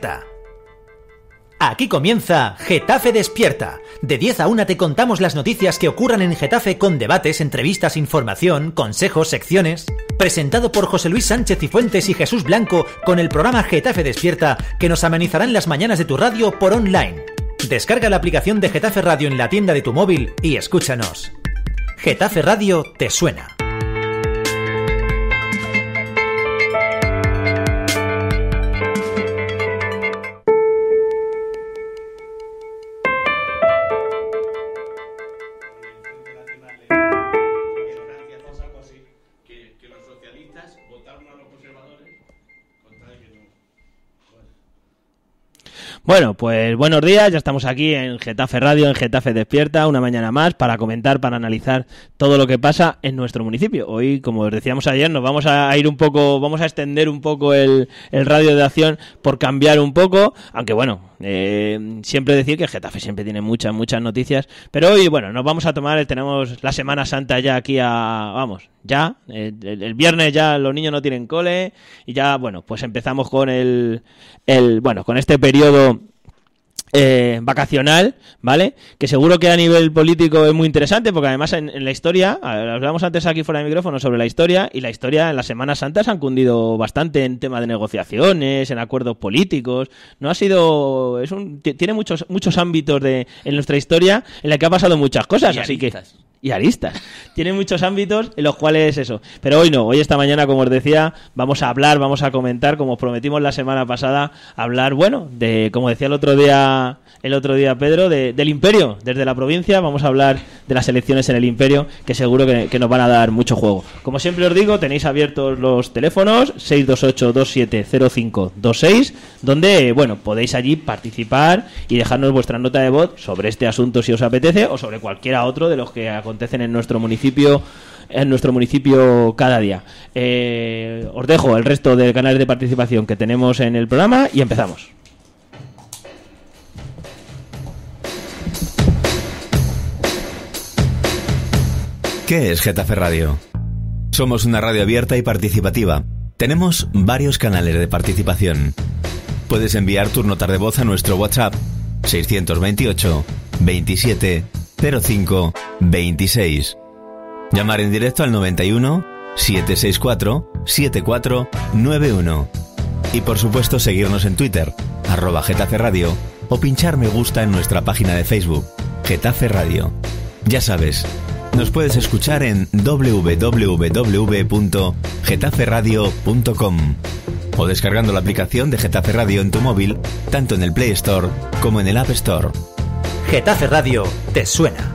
Despierta. Aquí comienza Getafe Despierta. De 10 a 1 te contamos las noticias que ocurran en Getafe con debates, entrevistas, información, consejos, secciones. Presentado por José Luis Sánchez Cifuentes y Jesús Blanco con el programa Getafe Despierta que nos amenizarán las mañanas de tu radio por online. Descarga la aplicación de Getafe Radio en la tienda de tu móvil y escúchanos. Getafe Radio te suena. Bueno, pues buenos días, ya estamos aquí en Getafe Radio, en Getafe Despierta, una mañana más para comentar, para analizar todo lo que pasa en nuestro municipio. Hoy, como os decíamos ayer, nos vamos a ir un poco, vamos a extender un poco el radio de acción por cambiar un poco, aunque bueno, siempre decir que Getafe siempre tiene muchas noticias, pero hoy, bueno, nos vamos a tomar, tenemos la Semana Santa ya aquí el viernes ya los niños no tienen cole y ya, bueno, pues empezamos con con este periodo vacacional, ¿vale? Que seguro que a nivel político es muy interesante porque además en la historia, hablamos antes aquí fuera de micrófono sobre la historia, y la historia en la Semana Santa se han cundido bastante en tema de negociaciones, en acuerdos políticos. No ha sido, tiene muchos ámbitos en nuestra historia en la que ha pasado muchas cosas, y aristas. Tiene muchos ámbitos en los cuales eso. Pero hoy no, hoy esta mañana, como os decía, vamos a comentar, como os prometimos la semana pasada, hablar, bueno, de, como decía el otro día Pedro, del Imperio, desde la provincia. Vamos a hablar de las elecciones en el Imperio, que seguro que nos van a dar mucho juego. Como siempre os digo, tenéis abiertos los teléfonos 628-270526, donde, bueno, podéis allí participar y dejarnos vuestra nota de voz sobre este asunto si os apetece, o sobre cualquiera otro de los que acontecen en nuestro municipio cada día. Os dejo el resto de canales de participación que tenemos en el programa y empezamos. ¿Qué es Getafe Radio? Somos una radio abierta y participativa. Tenemos varios canales de participación. Puedes enviar tus notas de voz a nuestro WhatsApp 628 27 05 26. Llamar en directo al 91 764 7491. Y por supuesto seguirnos en Twitter, @Getafe Radio, o pinchar me gusta en nuestra página de Facebook, Getafe Radio. Ya sabes, nos puedes escuchar en www.getaferadio.com o descargando la aplicación de Getafe Radio en tu móvil, tanto en el Play Store como en el App Store. Getafe Radio te suena.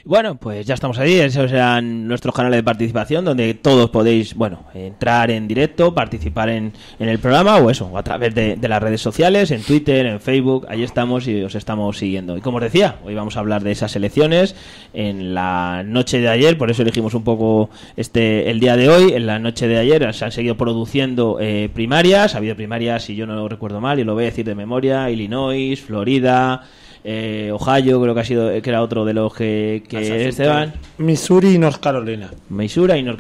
Bueno, pues ya estamos ahí, esos eran nuestros canales de participación donde todos podéis, entrar en directo, participar en el programa o a través de las redes sociales, en Twitter, en Facebook, ahí estamos y os estamos siguiendo. Y como os decía, hoy vamos a hablar de esas elecciones en la noche de ayer, por eso elegimos un poco el día de hoy. En la noche de ayer se han seguido produciendo primarias, ha habido primarias, si yo no recuerdo mal, y lo voy a decir de memoria, Illinois, Florida, Ohio, creo que era otro de los que estaban, Missouri y North Carolina. Bueno,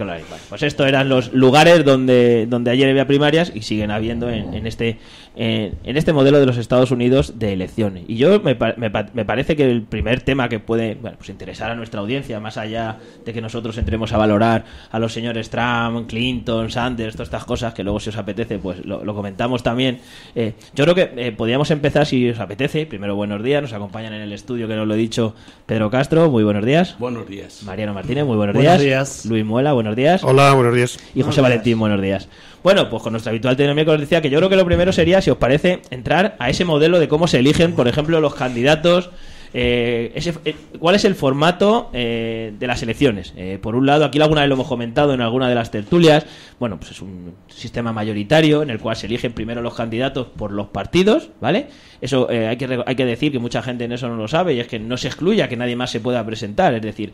pues estos eran los lugares donde ayer había primarias y siguen habiendo en este modelo de los Estados Unidos de elecciones. Y yo me parece que el primer tema que puede interesar a nuestra audiencia, más allá de que nosotros entremos a valorar a los señores Trump, Clinton, Sanders, todas estas cosas que luego, si os apetece, pues lo comentamos también. Yo creo que podríamos empezar, si os apetece. Primero, buenos días. Nos acompañan en el estudio, que nos lo he dicho, Pedro Castro, muy buenos días. Buenos días. Mariano Martínez, muy buenos días. Luis Muela, buenos días. Hola, buenos días. Y José Valentín, buenos días. Bueno, pues con nuestra habitual dinámica os decía que yo creo que lo primero sería, si os parece, entrar a ese modelo de cómo se eligen, por ejemplo, los candidatos ¿cuál es el formato de las elecciones? Por un lado, aquí alguna vez lo hemos comentado en alguna de las tertulias, bueno, pues es un sistema mayoritario en el cual se eligen primero los candidatos por los partidos, ¿vale? Eso hay que decir que mucha gente en eso no lo sabe, y es que no se excluya que nadie más se pueda presentar, es decir,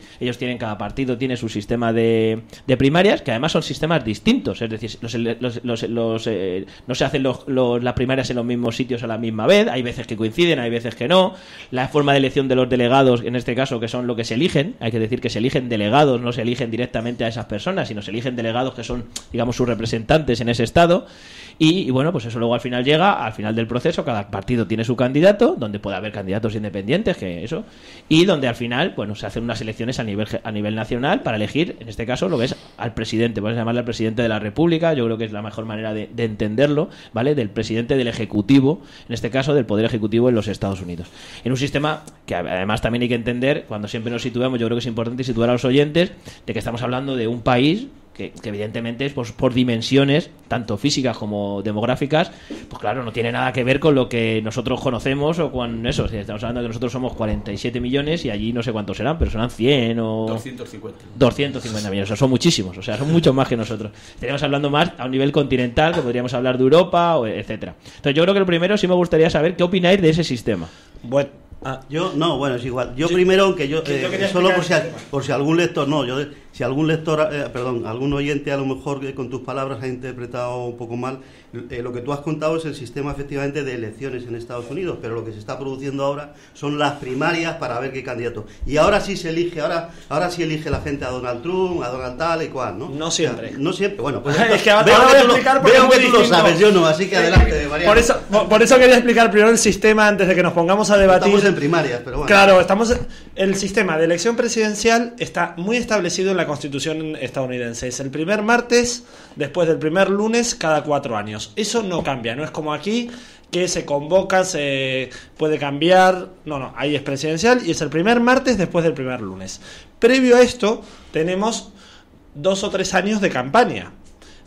cada partido tiene su sistema de primarias, que además son sistemas distintos, es decir, no se hacen las primarias en los mismos sitios a la misma vez, hay veces que coinciden, hay veces que no, la forma de elección de los delegados, en este caso, que son lo que se eligen, hay que decir que se eligen delegados, no se eligen directamente a esas personas, sino se eligen delegados que son, digamos, sus representantes en ese estado. Y bueno, pues eso luego al final llega, al final del proceso, cada partido tiene su candidato, donde puede haber candidatos independientes, y donde al final, bueno, se hacen unas elecciones a nivel nacional para elegir, en este caso, lo que es al presidente, puedes llamarle al presidente de la República, yo creo que es la mejor manera de entenderlo, ¿vale? Del presidente del Ejecutivo, en este caso del Poder Ejecutivo en los Estados Unidos. En un sistema que además también hay que entender, cuando siempre nos situamos, yo creo que es importante situar a los oyentes de que estamos hablando de un país que evidentemente es por dimensiones, tanto físicas como demográficas, pues claro, no tiene nada que ver con lo que nosotros conocemos o con eso. O sea, estamos hablando de que nosotros somos 47 millones y allí no sé cuántos serán, pero serán 100 o... 250 millones, o sea, son muchísimos, o sea, son muchos más que nosotros. Estaríamos hablando más a un nivel continental, que podríamos hablar de Europa, etcétera. Entonces yo creo que lo primero sí me gustaría saber qué opináis de ese sistema. Bueno, es igual. Yo primero, aunque yo solo por si algún lector, si algún lector, algún oyente a lo mejor que con tus palabras ha interpretado un poco mal, lo que tú has contado es el sistema efectivamente de elecciones en Estados Unidos, pero lo que se está produciendo ahora son las primarias para ver qué candidato. Y ahora sí se elige, ahora sí elige la gente a Donald Trump, a Donald tal y cual, ¿no? No siempre. No siempre, bueno, pues es que ahora voy a explicar porque veo que tú lo sabes, yo no, así que adelante, Mariano. Por eso quería explicar primero el sistema antes de que nos pongamos a debatir. Estamos en primarias, pero bueno. Claro, el sistema de elección presidencial está muy establecido en la Constitución estadounidense. Es el primer martes después del primer lunes cada 4 años. Eso no cambia, no es como aquí que se convoca, se puede cambiar. No, ahí es presidencial y es el primer martes después del primer lunes. Previo a esto tenemos 2 o 3 años de campaña.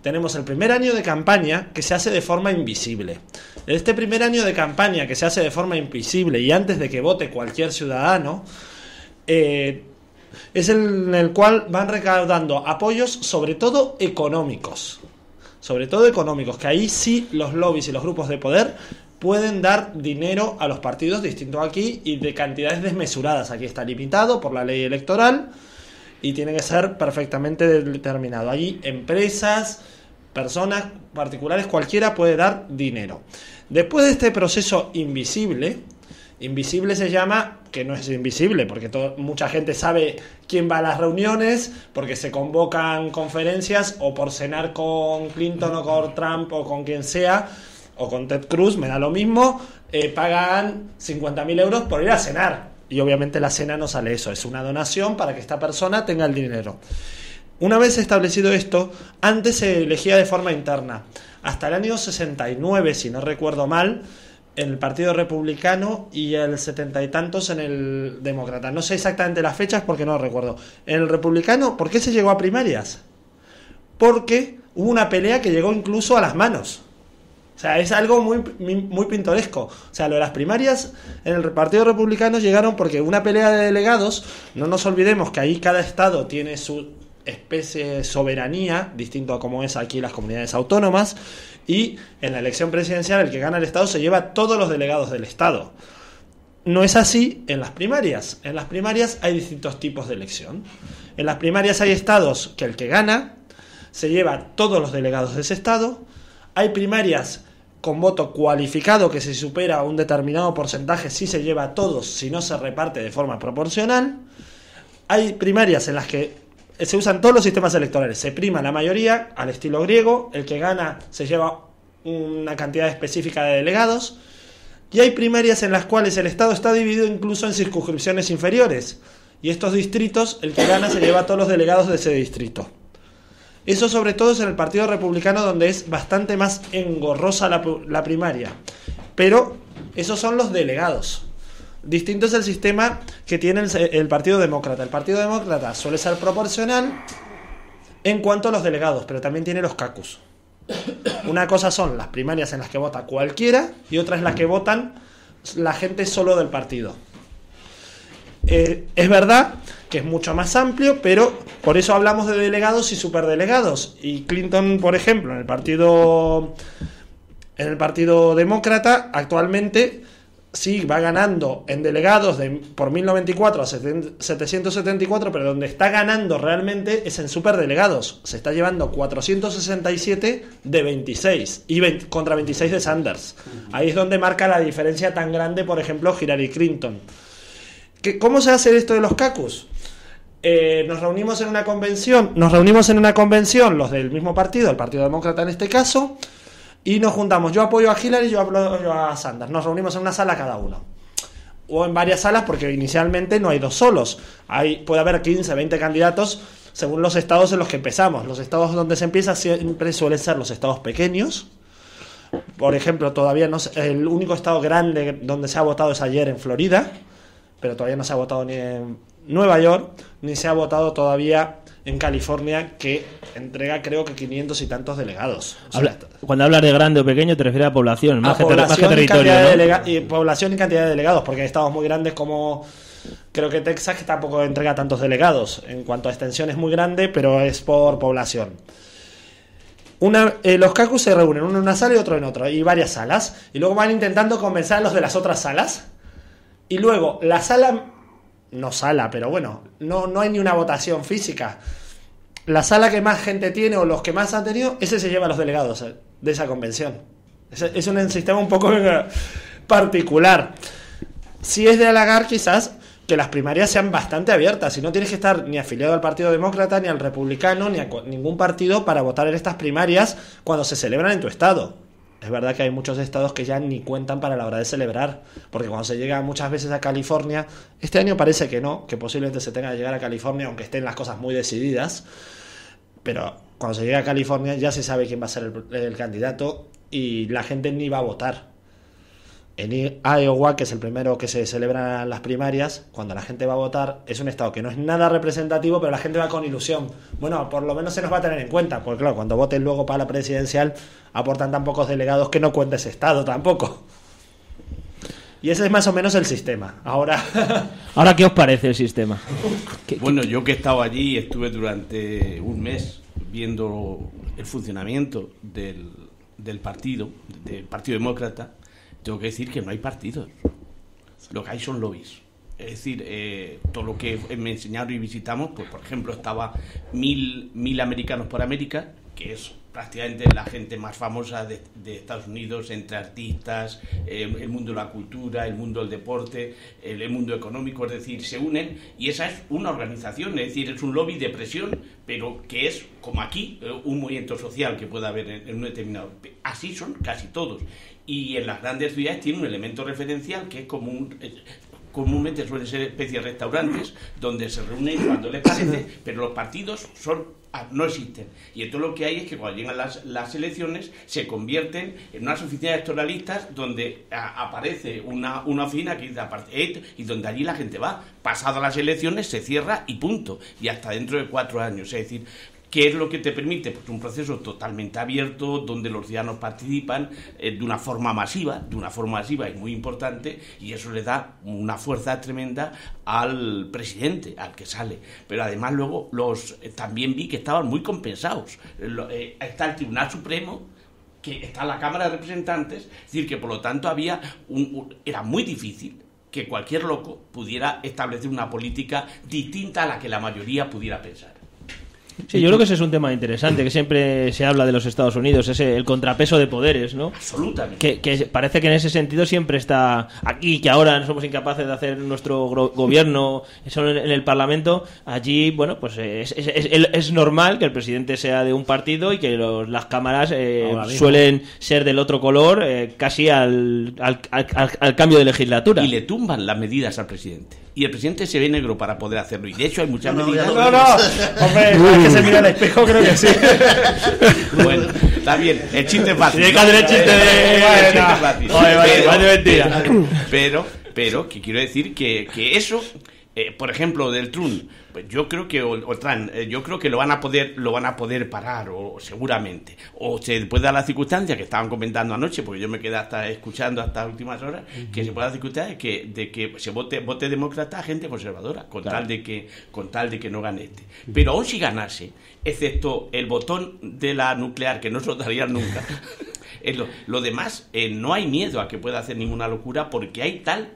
Tenemos el primer año de campaña que se hace de forma invisible. Este primer año de campaña que se hace de forma invisible y antes de que vote cualquier ciudadano, es en el cual van recaudando apoyos, sobre todo económicos, que ahí sí los lobbies y los grupos de poder pueden dar dinero a los partidos, distinto aquí, y de cantidades desmesuradas. Aquí está limitado por la ley electoral y tiene que ser perfectamente determinado. Allí empresas, personas particulares, cualquiera puede dar dinero. Después de este proceso invisible se llama, que no es invisible, porque mucha gente sabe quién va a las reuniones, porque se convocan conferencias, o por cenar con Clinton o con Trump o con quien sea, o con Ted Cruz, me da lo mismo, pagan 50.000 euros por ir a cenar. Y obviamente la cena no sale eso, es una donación para que esta persona tenga el dinero. Una vez establecido esto, antes se elegía de forma interna. Hasta el año 69, si no recuerdo mal, en el Partido Republicano y el 70 y tantos en el Demócrata. No sé exactamente las fechas porque no lo recuerdo. En el Republicano, ¿por qué se llegó a primarias? Porque hubo una pelea que llegó incluso a las manos. O sea, es algo muy pintoresco. O sea, lo de las primarias en el Partido Republicano llegaron porque una pelea de delegados, no nos olvidemos que ahí cada estado tiene su especie de soberanía, distinto a como es aquí las comunidades autónomas, y en la elección presidencial el que gana el estado se lleva todos los delegados del estado. No es así en las primarias. En las primarias hay distintos tipos de elección. En las primarias hay estados que el que gana se lleva todos los delegados de ese estado. Hay primarias con voto cualificado que si supera un determinado porcentaje sí se lleva a todos, si no se reparte de forma proporcional. Hay primarias en las que se usan todos los sistemas electorales, se prima la mayoría al estilo griego, el que gana se lleva una cantidad específica de delegados, y hay primarias en las cuales el estado está dividido incluso en circunscripciones inferiores, y estos distritos, el que gana se lleva a todos los delegados de ese distrito. Eso sobre todo es en el Partido Republicano, donde es bastante más engorrosa la primaria. Pero esos son los delegados. Distinto es el sistema que tiene el Partido Demócrata. El Partido Demócrata suele ser proporcional en cuanto a los delegados, pero también tiene los caucus. Una cosa son las primarias en las que vota cualquiera y otra es las que votan la gente solo del partido. es verdad que es mucho más amplio, pero por eso hablamos de delegados y superdelegados. Y Clinton, por ejemplo, en el Partido Demócrata, actualmente sí va ganando en delegados por 1094 a 774, pero donde está ganando realmente es en superdelegados. Se está llevando 467 de 26 contra 26 de Sanders. Ahí es donde marca la diferencia tan grande, por ejemplo, Hillary Clinton. ¿Cómo se hace esto de los caucus? Nos reunimos en una convención, los del mismo partido, el Partido Demócrata en este caso, y nos juntamos. Yo apoyo a Hillary, yo apoyo a Sanders. Nos reunimos en una sala cada uno, o en varias salas, porque inicialmente no hay dos solos. Puede haber 15, 20 candidatos según los estados en los que empezamos. Los estados donde se empieza siempre suelen ser los estados pequeños. Por ejemplo, todavía no el único estado grande donde se ha votado es ayer en Florida, pero todavía no se ha votado ni en Nueva York, ni se ha votado todavía en California, que entrega creo que 500 y tantos delegados. Cuando hablas de grande o pequeño te refieres a población, más que territorio, ¿no? Y población y cantidad de delegados, porque hay estados muy grandes como creo que Texas, que tampoco entrega tantos delegados. En cuanto a extensión es muy grande, pero es por población. Los caucus se reúnen uno en una sala y otro en otra, y varias salas, y luego van intentando convencer a los de las otras salas, y luego la sala... pero bueno, no hay ni una votación física. La sala que más gente tiene o los que más han tenido, ese se lleva a los delegados de esa convención. Es un sistema un poco particular. Si es de halagar, quizás que las primarias sean bastante abiertas y no tienes que estar ni afiliado al Partido Demócrata, ni al Republicano, ni a ningún partido para votar en estas primarias cuando se celebran en tu estado. Es verdad que hay muchos estados que ya ni cuentan para la hora de celebrar, porque cuando se llega muchas veces a California, este año parece que no, que posiblemente se tenga que llegar a California, aunque estén las cosas muy decididas, pero cuando se llega a California ya se sabe quién va a ser el candidato y la gente ni va a votar. En Iowa, que es el primero que se celebran las primarias, cuando la gente va a votar, es un estado que no es nada representativo, pero la gente va con ilusión. Bueno, por lo menos se nos va a tener en cuenta, porque claro, cuando voten luego para la presidencial, aportan tan pocos delegados que no cuenta ese estado tampoco. Y ese es más o menos el sistema. Ahora, ¿qué os parece el sistema? Bueno, yo que he estado allí, estuve durante un mes viendo el funcionamiento del Partido Demócrata. Tengo que decir que no hay partidos. Lo que hay son lobbies. Es decir, todo lo que me enseñaron y visitamos, pues por ejemplo estaba 1000 americanos por América, que es prácticamente la gente más famosa de Estados Unidos, entre artistas, el mundo de la cultura, el mundo del deporte, el mundo económico, es decir, se unen y esa es una organización, es decir, es un lobby de presión, pero que es, como aquí, un movimiento social que puede haber en un determinado... Así son casi todos. Y en las grandes ciudades tiene un elemento referencial que es comúnmente suelen ser especies de restaurantes donde se reúnen cuando les parece, pero los partidos no existen. Y entonces lo que hay es que cuando llegan las elecciones se convierten en unas oficinas electoralistas donde aparece una oficina que dice aparte, y donde allí la gente va. Pasadas las elecciones se cierra y punto. Y hasta dentro de 4 años. Es decir, ¿qué es lo que te permite? Pues un proceso totalmente abierto, donde los ciudadanos participan de una forma masiva y muy importante, y eso le da una fuerza tremenda al presidente, al que sale. Pero además luego también vi que estaban muy compensados. Está el Tribunal Supremo, que está la Cámara de Representantes, es decir, que por lo tanto era muy difícil que cualquier loco pudiera establecer una política distinta a la que la mayoría pudiera pensar. Sí, yo creo que ese es un tema interesante, que siempre se habla de los Estados Unidos, el contrapeso de poderes, ¿no? Absolutamente. Que parece que en ese sentido siempre está aquí, que ahora somos incapaces de hacer nuestro gobierno solo en el Parlamento. Allí, bueno, pues es normal que el presidente sea de un partido y que las cámaras suelen ser del otro color, casi al cambio de legislatura. Y le tumban las medidas al presidente. Y el presidente se ve negro para poder hacerlo. Y de hecho hay muchas medidas... Hombre, hay que se mira al espejo, creo que sí. Bueno, está bien. El chiste es fácil. Tiene que hacer el chiste de... Pero que quiero decir que eso por ejemplo, del Trump, pues yo creo que yo creo que lo van a poder parar, o seguramente, o se puede dar la circunstancia que estaban comentando anoche, porque yo me quedé escuchando hasta últimas horas, que se puede dar la circunstancia de que se vote demócrata a gente conservadora, con tal de que no gane este. Pero aún si ganase, excepto el botón de la nuclear, que no se lo darían nunca. Lo demás, no hay miedo a que pueda hacer ninguna locura, porque hay tal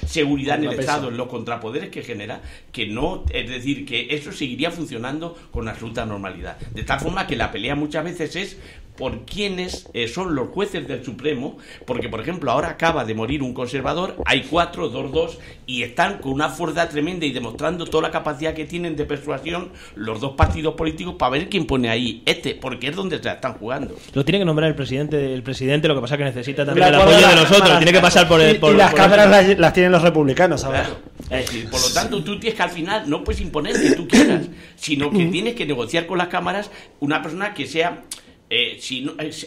seguridad en el Estado, en los contrapoderes que genera, que no, es decir, que eso seguiría funcionando con absoluta normalidad. De tal forma que la pelea muchas veces es por quiénes son los jueces del Supremo, porque, por ejemplo, ahora acaba de morir un conservador, hay 4, 2, y están con una fuerza tremenda y demostrando toda la capacidad que tienen de persuasión los dos partidos políticos para ver quién pone ahí porque es donde se la están jugando. Lo tiene que nombrar el presidente, lo que pasa es que necesita también el apoyo de nosotros, tiene que pasar por el... Y las cámaras las tienen los republicanos ahora. Claro. Por lo tanto, tú tienes que al final no puedes imponer que tú quieras, sino que tienes que negociar con las cámaras una persona que sea...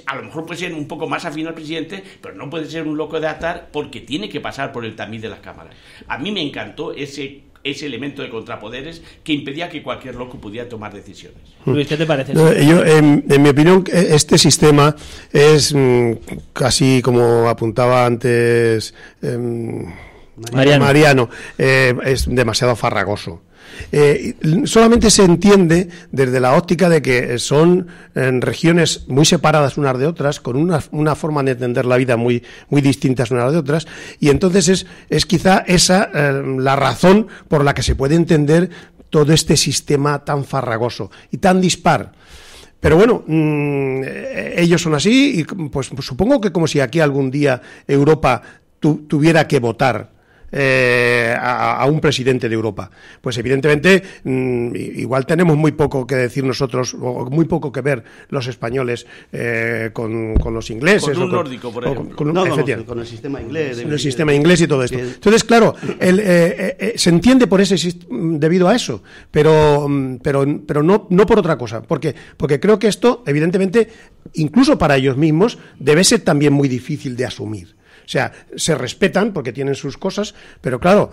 a lo mejor puede ser un poco más afín al presidente, pero no puede ser un loco de atar, porque tiene que pasar por el tamiz de las cámaras. A mí me encantó ese elemento de contrapoderes que impedía que cualquier loco pudiera tomar decisiones. Luis, ¿qué te parece? Yo, en mi opinión, este sistema es casi como apuntaba antes Mariano, es demasiado farragoso. Solamente se entiende desde la óptica de que son regiones muy separadas unas de otras, con una forma de entender la vida muy, muy distintas unas de otras, y entonces es quizá esa la razón por la que se puede entender todo este sistema tan farragoso y tan dispar. Pero bueno, ellos son así, y pues supongo que como si aquí algún día Europa tuviera que votar a un presidente de Europa, pues evidentemente igual tenemos muy poco que decir nosotros, o muy poco que ver los españoles con los ingleses, con un nórdico, por ejemplo, con el sistema inglés, el sistema inglés y todo esto. Entonces, claro, se entiende por debido a eso, pero no por otra cosa, porque creo que esto, evidentemente, incluso para ellos mismos, debe ser también muy difícil de asumir. O sea, se respetan porque tienen sus cosas, pero claro,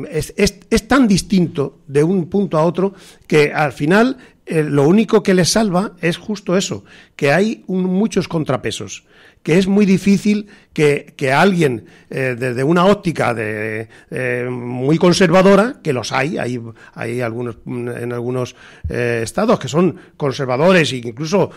es tan distinto de un punto a otro que al final lo único que les salva es justo eso, que hay muchos contrapesos, que es muy difícil que alguien desde una óptica muy conservadora, que los hay algunos en algunos estados que son conservadores e incluso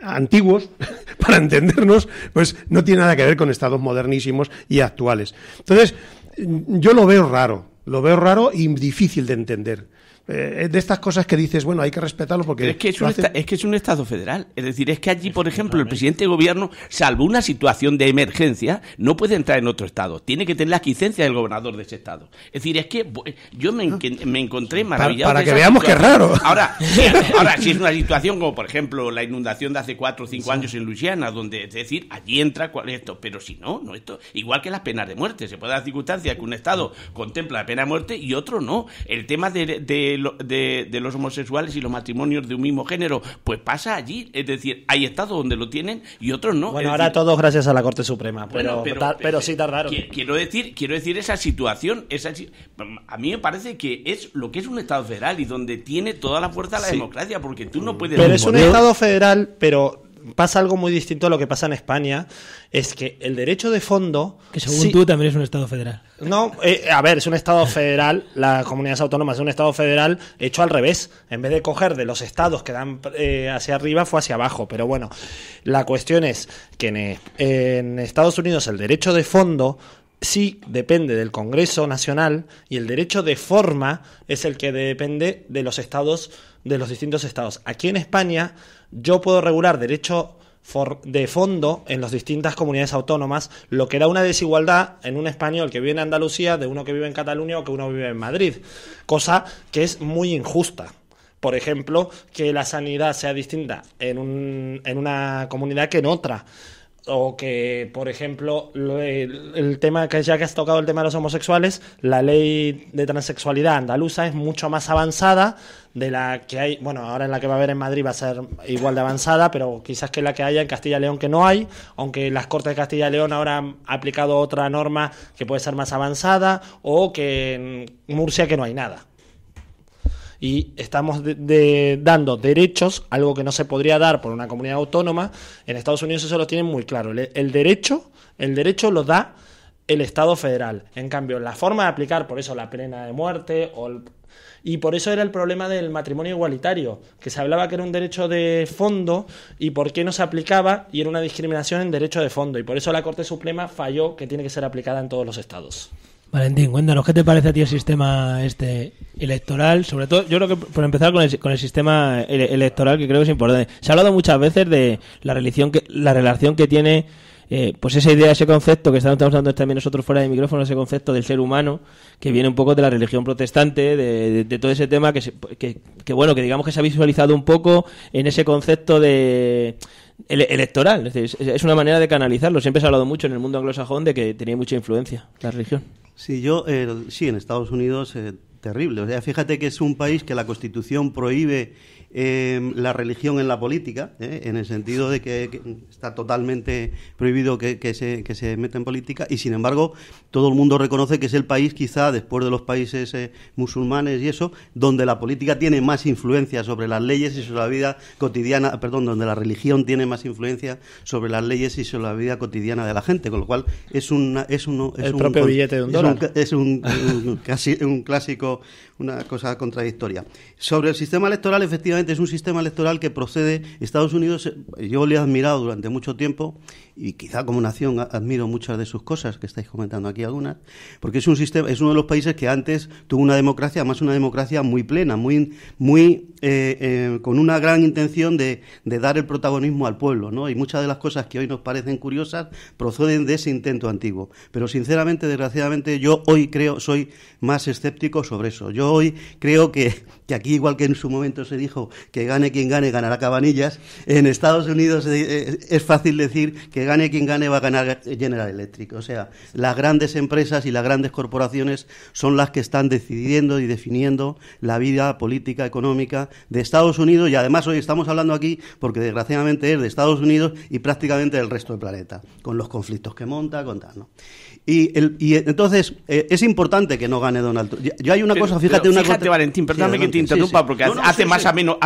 antiguos, para entendernos, pues no tiene nada que ver con estados modernísimos y actuales. Entonces, yo lo veo raro y difícil de entender. De estas cosas que dices, bueno, hay que respetarlo porque... Es que es un Estado federal. Es decir, es que allí, por ejemplo, el presidente de gobierno, salvo una situación de emergencia, no puede entrar en otro Estado. Tiene que tener la licencia del gobernador de ese Estado. Es decir, es que yo me encontré maravillado. Para que veamos que es raro. Ahora, si es una situación como, por ejemplo, la inundación de hace 4 o 5 años en Luisiana, donde, es decir, allí entra esto. Pero si no esto. Igual que las penas de muerte. Se puede dar circunstancia que un Estado contempla la pena de muerte y otro no. El tema de los homosexuales y los matrimonios de un mismo género, pues pasa allí, es decir, hay estados donde lo tienen y otros no. Bueno, ahora todos gracias a la Corte Suprema, pero sí tardaron. Quiero decir esa situación, a mí me parece que es lo que es un Estado federal y donde tiene toda la fuerza la democracia, porque tú no puedes... Pero es un Estado federal, pero pasa algo muy distinto a lo que pasa en España, es que el derecho de fondo... Que según tú también es un Estado federal. No, a ver, es un Estado federal, las comunidades autónomas es un Estado federal hecho al revés. En vez de coger de los estados que dan hacia arriba, fue hacia abajo. Pero bueno, la cuestión es que en Estados Unidos el derecho de fondo sí depende del Congreso Nacional y el derecho de forma es el que depende de los estados, de los distintos estados. Aquí en España yo puedo regular derecho de fondo en las distintas comunidades autónomas, lo que da una desigualdad en un español que vive en Andalucía de uno que vive en Cataluña o que uno vive en Madrid, cosa que es muy injusta. Por ejemplo, que la sanidad sea distinta en una comunidad que en otra, O que, por ejemplo, el tema que ya que has tocado el tema de los homosexuales, la ley de transexualidad andaluza es mucho más avanzada de la que hay, bueno, ahora en la que va a haber en Madrid va a ser igual de avanzada, pero quizás que la que haya en Castilla y León, que no hay, aunque las Cortes de Castilla y León ahora han aplicado otra norma que puede ser más avanzada, o que en Murcia que no hay nada. Y estamos dando derechos, algo que no se podría dar por una comunidad autónoma. En Estados Unidos eso lo tienen muy claro. El derecho lo da el Estado federal. En cambio, la forma de aplicar, por eso la pena de muerte, y por eso era el problema del matrimonio igualitario, que se hablaba que era un derecho de fondo y por qué no se aplicaba, y era una discriminación en derecho de fondo. Y por eso la Corte Suprema falló que tiene que ser aplicada en todos los estados. Valentín, cuéntanos, ¿qué te parece a ti el sistema electoral? Sobre todo, yo creo que por empezar con el sistema electoral, que creo que es importante. Se ha hablado muchas veces de la relación que tiene, pues esa idea, ese concepto que estamos hablando también nosotros fuera de micrófono, ese concepto del ser humano, que viene un poco de la religión protestante, de todo ese tema que bueno, que digamos que se ha visualizado un poco en ese concepto de electoral. Es decir, es una manera de canalizarlo. Siempre se ha hablado mucho en el mundo anglosajón de que tenía mucha influencia la religión. Sí, sí, en Estados Unidos terrible. O sea, fíjate que es un país que la Constitución prohíbe la religión en la política, en el sentido de que está totalmente prohibido que se meta en política, y sin embargo todo el mundo reconoce que es el país, quizá después de los países musulmanes y eso, donde la política tiene más influencia sobre las leyes y sobre la vida cotidiana, donde la religión tiene más influencia sobre las leyes y sobre la vida cotidiana de la gente, con lo cual es un propio billete de $1. Es un clásico, una cosa contradictoria. Sobre el sistema electoral, efectivamente es un sistema electoral que procede. Estados Unidos, yo le he admirado durante mucho tiempo, y quizá como nación admiro muchas de sus cosas, que estáis comentando aquí algunas, porque es uno de los países que antes tuvo una democracia, además una democracia muy plena, muy con una gran intención de dar el protagonismo al pueblo, ¿no? Y muchas de las cosas que hoy nos parecen curiosas proceden de ese intento antiguo. Pero sinceramente, desgraciadamente, yo hoy soy más escéptico sobre eso. Yo hoy creo que aquí, igual que en su momento se dijo que gane quien gane, ganará Cabanillas, en Estados Unidos es fácil decir que gane quien gane, va a ganar General Electric. O sea, las grandes empresas y las grandes corporaciones son las que están decidiendo y definiendo la vida política, económica de Estados Unidos, y además hoy estamos hablando aquí porque desgraciadamente es de Estados Unidos y prácticamente del resto del planeta, con los conflictos que monta, con tal, ¿no? Y entonces es importante que no gane Donald Trump. Yo hay una cosa, fíjate, Valentín, perdóname que te interrumpa, porque hace más a menos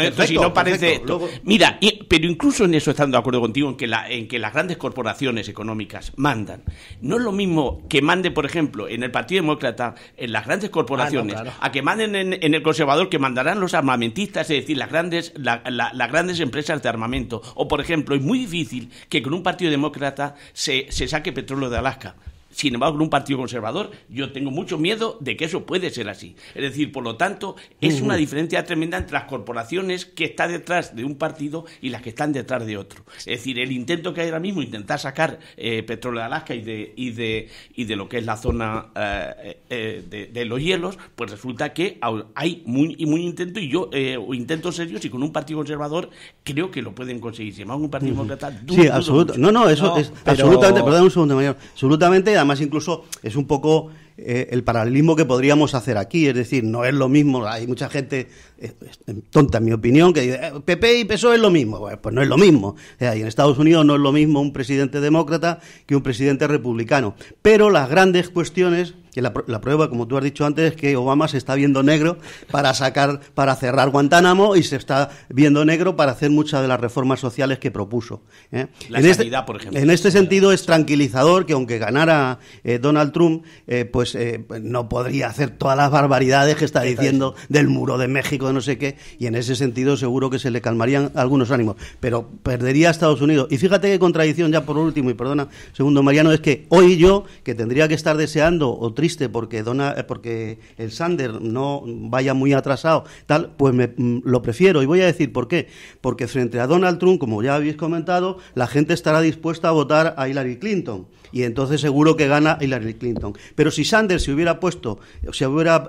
esto, si no parece esto. Luego... Mira, pero incluso en eso estando de acuerdo contigo, en que las grandes corporaciones económicas mandan. No es lo mismo que mande, por ejemplo, en el Partido Demócrata, en las grandes corporaciones, a que manden en el Conservador, que mandarán los armamentistas, es decir, las grandes empresas de armamento. O, por ejemplo, es muy difícil que con un Partido Demócrata se saque petróleo de Alaska. Sin embargo, con un partido conservador, yo tengo mucho miedo de que eso puede ser así. Es decir, por lo tanto, es una diferencia tremenda entre las corporaciones que están detrás de un partido y las que están detrás de otro. Es decir, el intento que hay ahora mismo, intentar sacar petróleo de Alaska y de lo que es la zona de los hielos, pues resulta que hay muy intento, y yo intentos serios, y con un partido conservador creo que lo pueden conseguir. Sin embargo, un partido demócrata... Sí, absolutamente. Absolutamente, perdón un segundo, Mayor. Absolutamente. Además, incluso es un poco el paralelismo que podríamos hacer aquí, es decir, no es lo mismo. Hay mucha gente tonta, en mi opinión, que dice PP y PSOE es lo mismo. Pues no es lo mismo. Y en Estados Unidos no es lo mismo un presidente demócrata que un presidente republicano. Pero las grandes cuestiones, que la prueba, como tú has dicho antes, es que Obama se está viendo negro para cerrar Guantánamo, y se está viendo negro para hacer muchas de las reformas sociales que propuso. La sanidad, por ejemplo. En este sentido es tranquilizador que, aunque ganara Donald Trump, no podría hacer todas las barbaridades que está diciendo del muro de México, de no sé qué, y en ese sentido seguro que se le calmarían algunos ánimos, pero perdería a Estados Unidos. Y fíjate qué contradicción, ya por último, y perdona, segundo Mariano, es que hoy yo, que tendría que estar deseando o triste triste porque el Sanders no vaya muy atrasado, tal, pues lo prefiero. Y voy a decir por qué. Porque frente a Donald Trump, como ya habéis comentado, la gente estará dispuesta a votar a Hillary Clinton. Y entonces seguro que gana Hillary Clinton. Pero si Sanders se hubiera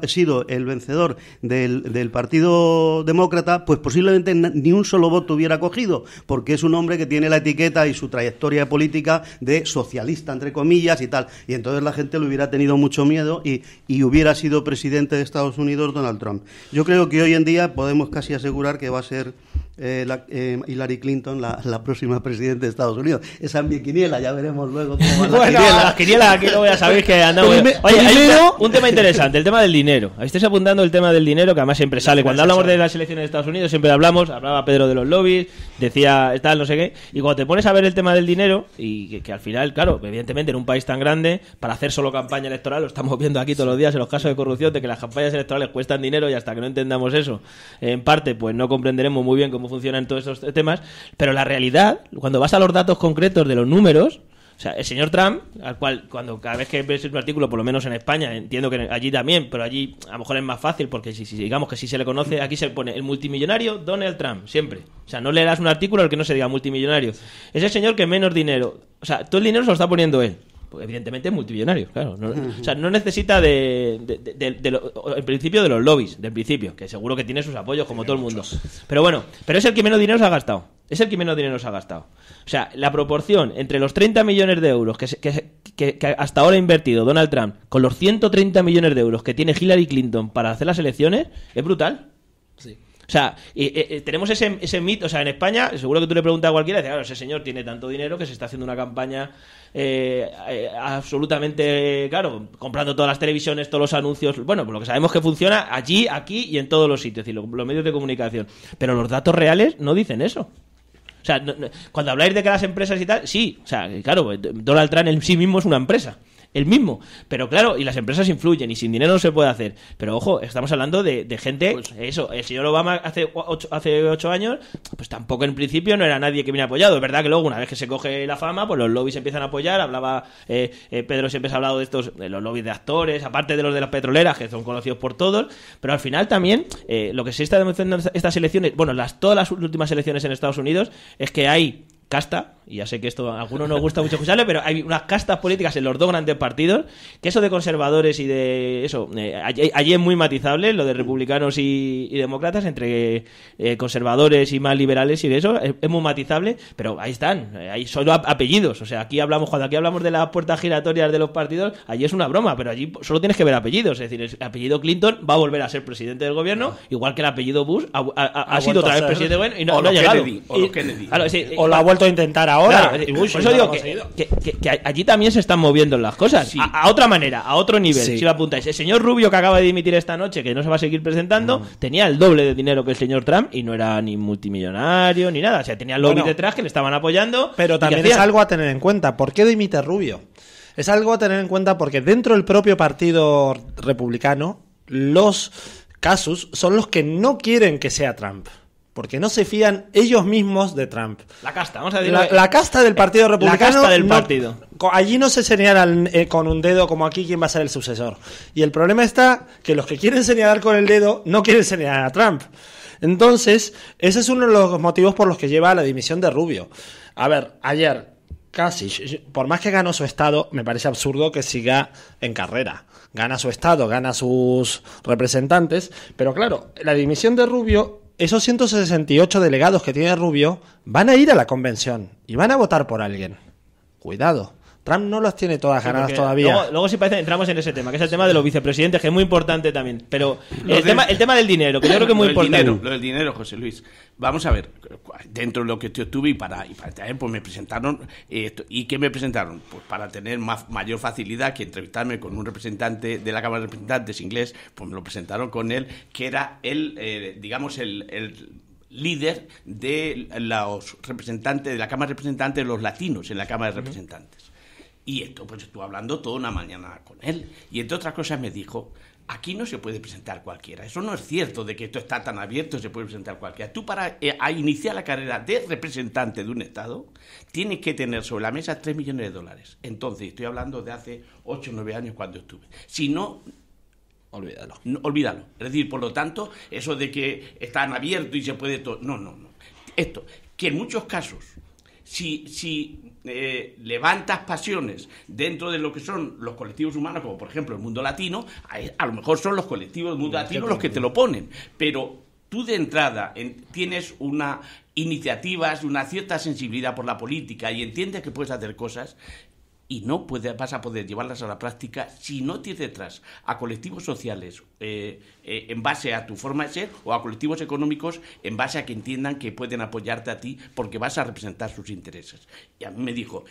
sido el vencedor del Partido Demócrata, pues posiblemente ni un solo voto hubiera cogido, porque es un hombre que tiene la etiqueta y su trayectoria política de socialista, entre comillas, y tal. Y entonces la gente le hubiera tenido mucho miedo y hubiera sido presidente de Estados Unidos Donald Trump. Yo creo que hoy en día podemos casi asegurar que va a ser Hillary Clinton la próxima presidenta de Estados Unidos. Esa es mi quiniela, ya veremos luego cómo va la quiniela. Aquí lo voy a saber que andamos. Oye, hay un tema interesante, el tema del dinero. Estáis apuntando el tema del dinero, que además siempre sale. Cuando hablamos de las elecciones de Estados Unidos, siempre hablaba Pedro de los lobbies, decía tal, no sé qué. Y cuando te pones a ver el tema del dinero, y que al final, claro, evidentemente en un país tan grande, para hacer solo campaña electoral, lo estamos viendo aquí todos los días en los casos de corrupción, de que las campañas electorales cuestan dinero, y hasta que no entendamos eso, en parte, pues no comprenderemos muy bien cómo funcionan todos estos temas. Pero la realidad, cuando vas a los datos concretos de los números, o sea, el señor Trump, al cual cada vez que ves un artículo, por lo menos en España, entiendo que allí también, pero allí a lo mejor es más fácil, porque si digamos que si se le conoce, aquí se pone el multimillonario Donald Trump, siempre. O sea, no leerás un artículo al que no se diga multimillonario. Es el señor que menos dinero, o sea, todo el dinero se lo está poniendo él. Pues evidentemente es multimillonario, claro. O sea, no necesita el principio de los lobbies, del principio, que seguro que tiene sus apoyos como todo el mundo. Pero bueno, pero es el que menos dinero se ha gastado. Es el que menos dinero se ha gastado. O sea, la proporción entre los 30 millones de euros que hasta ahora ha invertido Donald Trump con los 130 millones de euros que tiene Hillary Clinton para hacer las elecciones es brutal. Sí. O sea, tenemos ese mito. O sea, en España, seguro que tú le preguntas a cualquiera y dice, claro, ese señor tiene tanto dinero que se está haciendo una campaña absolutamente, claro, comprando todas las televisiones, todos los anuncios. Bueno, pues lo que sabemos que funciona allí, aquí y en todos los sitios, es decir, los medios de comunicación. Pero los datos reales no dicen eso. O sea, cuando habláis de que las empresas y tal, sí, o sea, claro, Donald Trump en sí mismo es una empresa. El mismo, pero claro, y las empresas influyen y sin dinero no se puede hacer. Pero ojo, estamos hablando de gente, pues, eso, el señor Obama hace 8 años, pues tampoco en principio no era nadie que viene apoyado. Es verdad que luego una vez que se coge la fama, pues los lobbies empiezan a apoyar. Hablaba Pedro, siempre se ha hablado de los lobbies de actores, aparte de los de las petroleras, que son conocidos por todos, pero al final también lo que se está demostrando en estas elecciones, bueno, todas las últimas elecciones en Estados Unidos, es que hay casta, y ya sé que esto a algunos nos gusta mucho escucharlo, pero hay unas castas políticas en los dos grandes partidos, que eso de conservadores y de eso, allí es muy matizable, lo de republicanos y demócratas, entre conservadores y más liberales y de eso, es muy matizable, pero ahí están, hay solo apellidos. O sea, cuando aquí hablamos de las puertas giratorias de los partidos, allí es una broma, pero allí solo tienes que ver apellidos. Es decir, el apellido Clinton va a volver a ser presidente del gobierno, igual que el apellido Bush ha sido otra vez presidente del gobierno y no ha llegado. O lo ha vuelto a intentar ahora. Claro, por eso digo que allí también se están moviendo las cosas, sí. a otra manera, a otro nivel. Sí. Si lo apuntáis, el señor Rubio, que acaba de dimitir esta noche, que no se va a seguir presentando, tenía el doble de dinero que el señor Trump y no era ni multimillonario ni nada. O sea, tenía lobby detrás que le estaban apoyando. Pero también es algo a tener en cuenta. ¿Por qué dimite Rubio? Es algo a tener en cuenta porque dentro del propio partido republicano, los casus son los que no quieren que sea Trump. Porque no se fían ellos mismos de Trump. La casta, vamos a decirlo. La casta del Partido Republicano. La casta del partido. Allí no se señalan con un dedo como aquí quién va a ser el sucesor. Y el problema está que los que quieren señalar con el dedo no quieren señalar a Trump. Entonces, ese es uno de los motivos por los que lleva a la dimisión de Rubio. A ver, ayer, casi, por más que ganó su estado, me parece absurdo que siga en carrera. Gana su estado, gana sus representantes, pero claro, la dimisión de Rubio, esos 168 delegados que tiene Rubio van a ir a la convención y van a votar por alguien. Cuidado. Trump no las tiene todas ganadas todavía. Luego si parece, entramos en ese tema, que es el tema de los vicepresidentes, que es muy importante también. Pero el tema del dinero, que yo creo que es muy importante. Lo del dinero, José Luis. Vamos a ver, dentro de lo que yo estuve y para también, pues me presentaron, ¿y qué me presentaron? Pues para tener mayor facilidad que entrevistarme con un representante de la Cámara de Representantes inglés, pues me lo presentaron con él, que era el líder de los representantes de la Cámara de Representantes, los latinos en la Cámara de Representantes. Y esto, pues estuve hablando toda una mañana con él. Y entre otras cosas me dijo, aquí no se puede presentar cualquiera. Eso no es cierto de que esto está tan abierto, se puede presentar cualquiera. Tú para iniciar la carrera de representante de un Estado tienes que tener sobre la mesa 3 millones de dólares. Entonces, estoy hablando de hace 8 o 9 años cuando estuve. Si no... olvídalo. Es decir, por lo tanto, eso de que están abiertos y se puede todo... No. Esto, que en muchos casos, si levantas pasiones dentro de lo que son los colectivos humanos, como por ejemplo el mundo latino, a lo mejor son los colectivos del mundo latino los que te lo ponen, pero tú de entrada tienes una iniciativas, una cierta sensibilidad por la política y entiendes que puedes hacer cosas y no vas a poder llevarlas a la práctica si no tienes detrás a colectivos sociales en base a tu forma de ser o a colectivos económicos en base a que entiendan que pueden apoyarte a ti porque vas a representar sus intereses. Y a mí me dijo,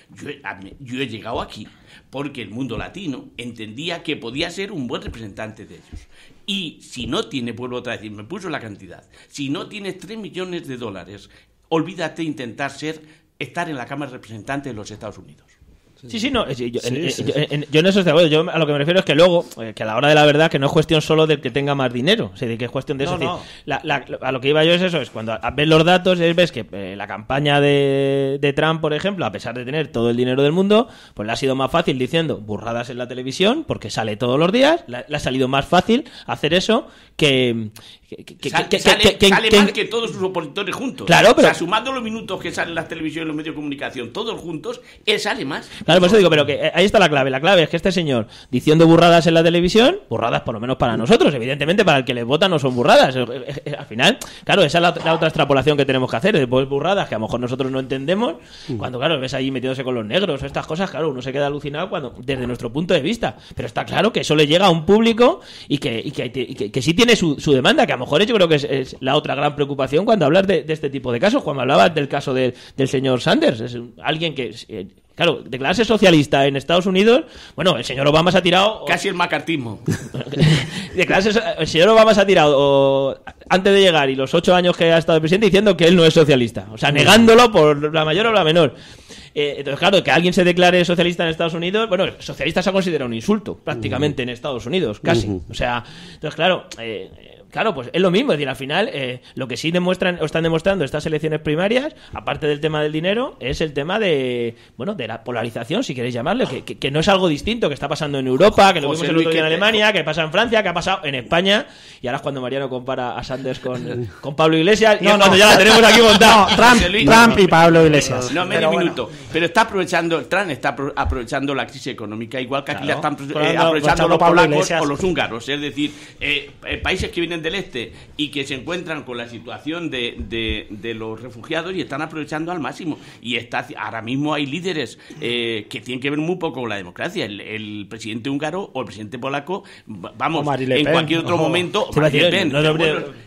yo he llegado aquí porque el mundo latino entendía que podía ser un buen representante de ellos. Y si no tiene, vuelvo otra vez, me puso la cantidad, si no tienes 3 millones de dólares, olvídate de intentar estar en la Cámara de Representantes de los Estados Unidos. Sí, no. Yo en eso estoy de acuerdo. Yo a lo que me refiero es que luego, que a la hora de la verdad, que no es cuestión solo del que tenga más dinero, o sea, de que es cuestión de eso. No. A lo que iba yo es eso, es cuando ves los datos, ves que la campaña de Trump, por ejemplo, a pesar de tener todo el dinero del mundo, pues le ha sido más fácil diciendo burradas en la televisión, porque sale todos los días, le ha salido más fácil hacer eso que sale más que todos sus opositores juntos. Claro, pero... O sea, sumando los minutos que salen las televisiones y los medios de comunicación, todos juntos, él sale más. Claro, por eso digo, pero que ahí está la clave. La clave es que este señor diciendo burradas en la televisión, burradas por lo menos para nosotros, evidentemente para el que les vota no son burradas. Al final, claro, esa es la otra extrapolación que tenemos que hacer. Después burradas que a lo mejor nosotros no entendemos, cuando claro, ves ahí metiéndose con los negros o estas cosas, claro, uno se queda alucinado desde nuestro punto de vista. Pero está claro que eso le llega a un público y que sí tiene su demanda, que a lo mejor yo creo que es la otra gran preocupación cuando hablas de este tipo de casos. Cuando hablabas del caso del señor Sanders, es alguien que... Claro, declararse socialista en Estados Unidos, bueno, el señor Obama se ha tirado... Casi el macartismo. El señor Obama se ha tirado antes de llegar y los 8 años que ha estado presidente diciendo que él no es socialista. O sea, negándolo por la mayor o la menor. Entonces, claro, que alguien se declare socialista en Estados Unidos, bueno, socialista se ha considerado un insulto, prácticamente, en Estados Unidos, casi. O sea, entonces, claro... Claro, pues es lo mismo, es decir, al final lo que sí demuestran o están demostrando estas elecciones primarias, aparte del tema del dinero, es el tema de la polarización, si queréis llamarle, que no es algo distinto, que está pasando en Europa, que lo vimos el otro día en Alemania, que pasa en Francia, que ha pasado en España, y ahora es cuando Mariano compara a Sanders con Pablo Iglesias, y cuando ya la tenemos aquí montada. Trump y Pablo Iglesias. No, medio minuto. Pero Trump está aprovechando la crisis económica, igual que aquí la están aprovechando los polacos o los húngaros, es decir, países que vienen del este y que se encuentran con la situación de los refugiados y están aprovechando al máximo. Y ahora mismo hay líderes que tienen que ver muy poco con la democracia. El presidente húngaro o el presidente polaco, vamos, en cualquier otro momento,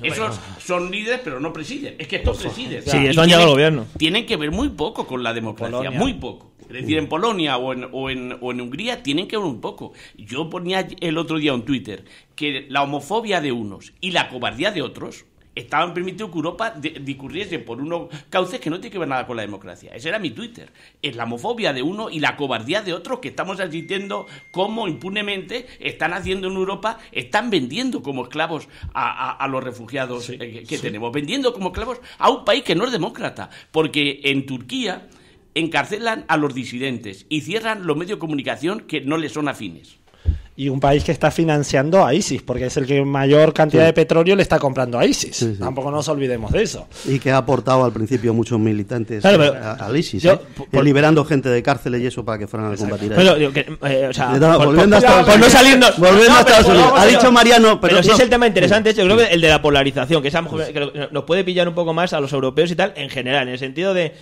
esos son líderes pero no presiden. Es que estos presiden. Sí, eso han llegado al gobierno. Tienen que ver muy poco con la democracia, Polonia. Muy poco. Es decir, en Polonia o en Hungría tienen que ver un poco. Yo ponía el otro día en Twitter que la homofobia de unos y la cobardía de otros estaban permitiendo que Europa discurriese por unos cauces que no tienen que ver nada con la democracia. Ese era mi Twitter. Es la homofobia de uno y la cobardía de otros, que estamos asistiendo cómo impunemente están haciendo en Europa, están vendiendo como esclavos a los refugiados que tenemos, vendiendo como esclavos a un país que no es demócrata, porque en Turquía encarcelan a los disidentes y cierran los medios de comunicación que no les son afines. Y un país que está financiando a ISIS, porque es el que mayor cantidad de petróleo le está comprando a ISIS. Sí. Tampoco nos olvidemos de eso. Y que ha aportado al principio muchos militantes al ISIS, liberando gente de cárceles y eso para que fueran a combatir a ISIS. Volviendo a Estados Unidos. Ha dicho Mariano... Pero sí es el tema interesante, yo creo que el de la polarización, que nos puede pillar un poco más a los europeos y tal, en general, en el sentido de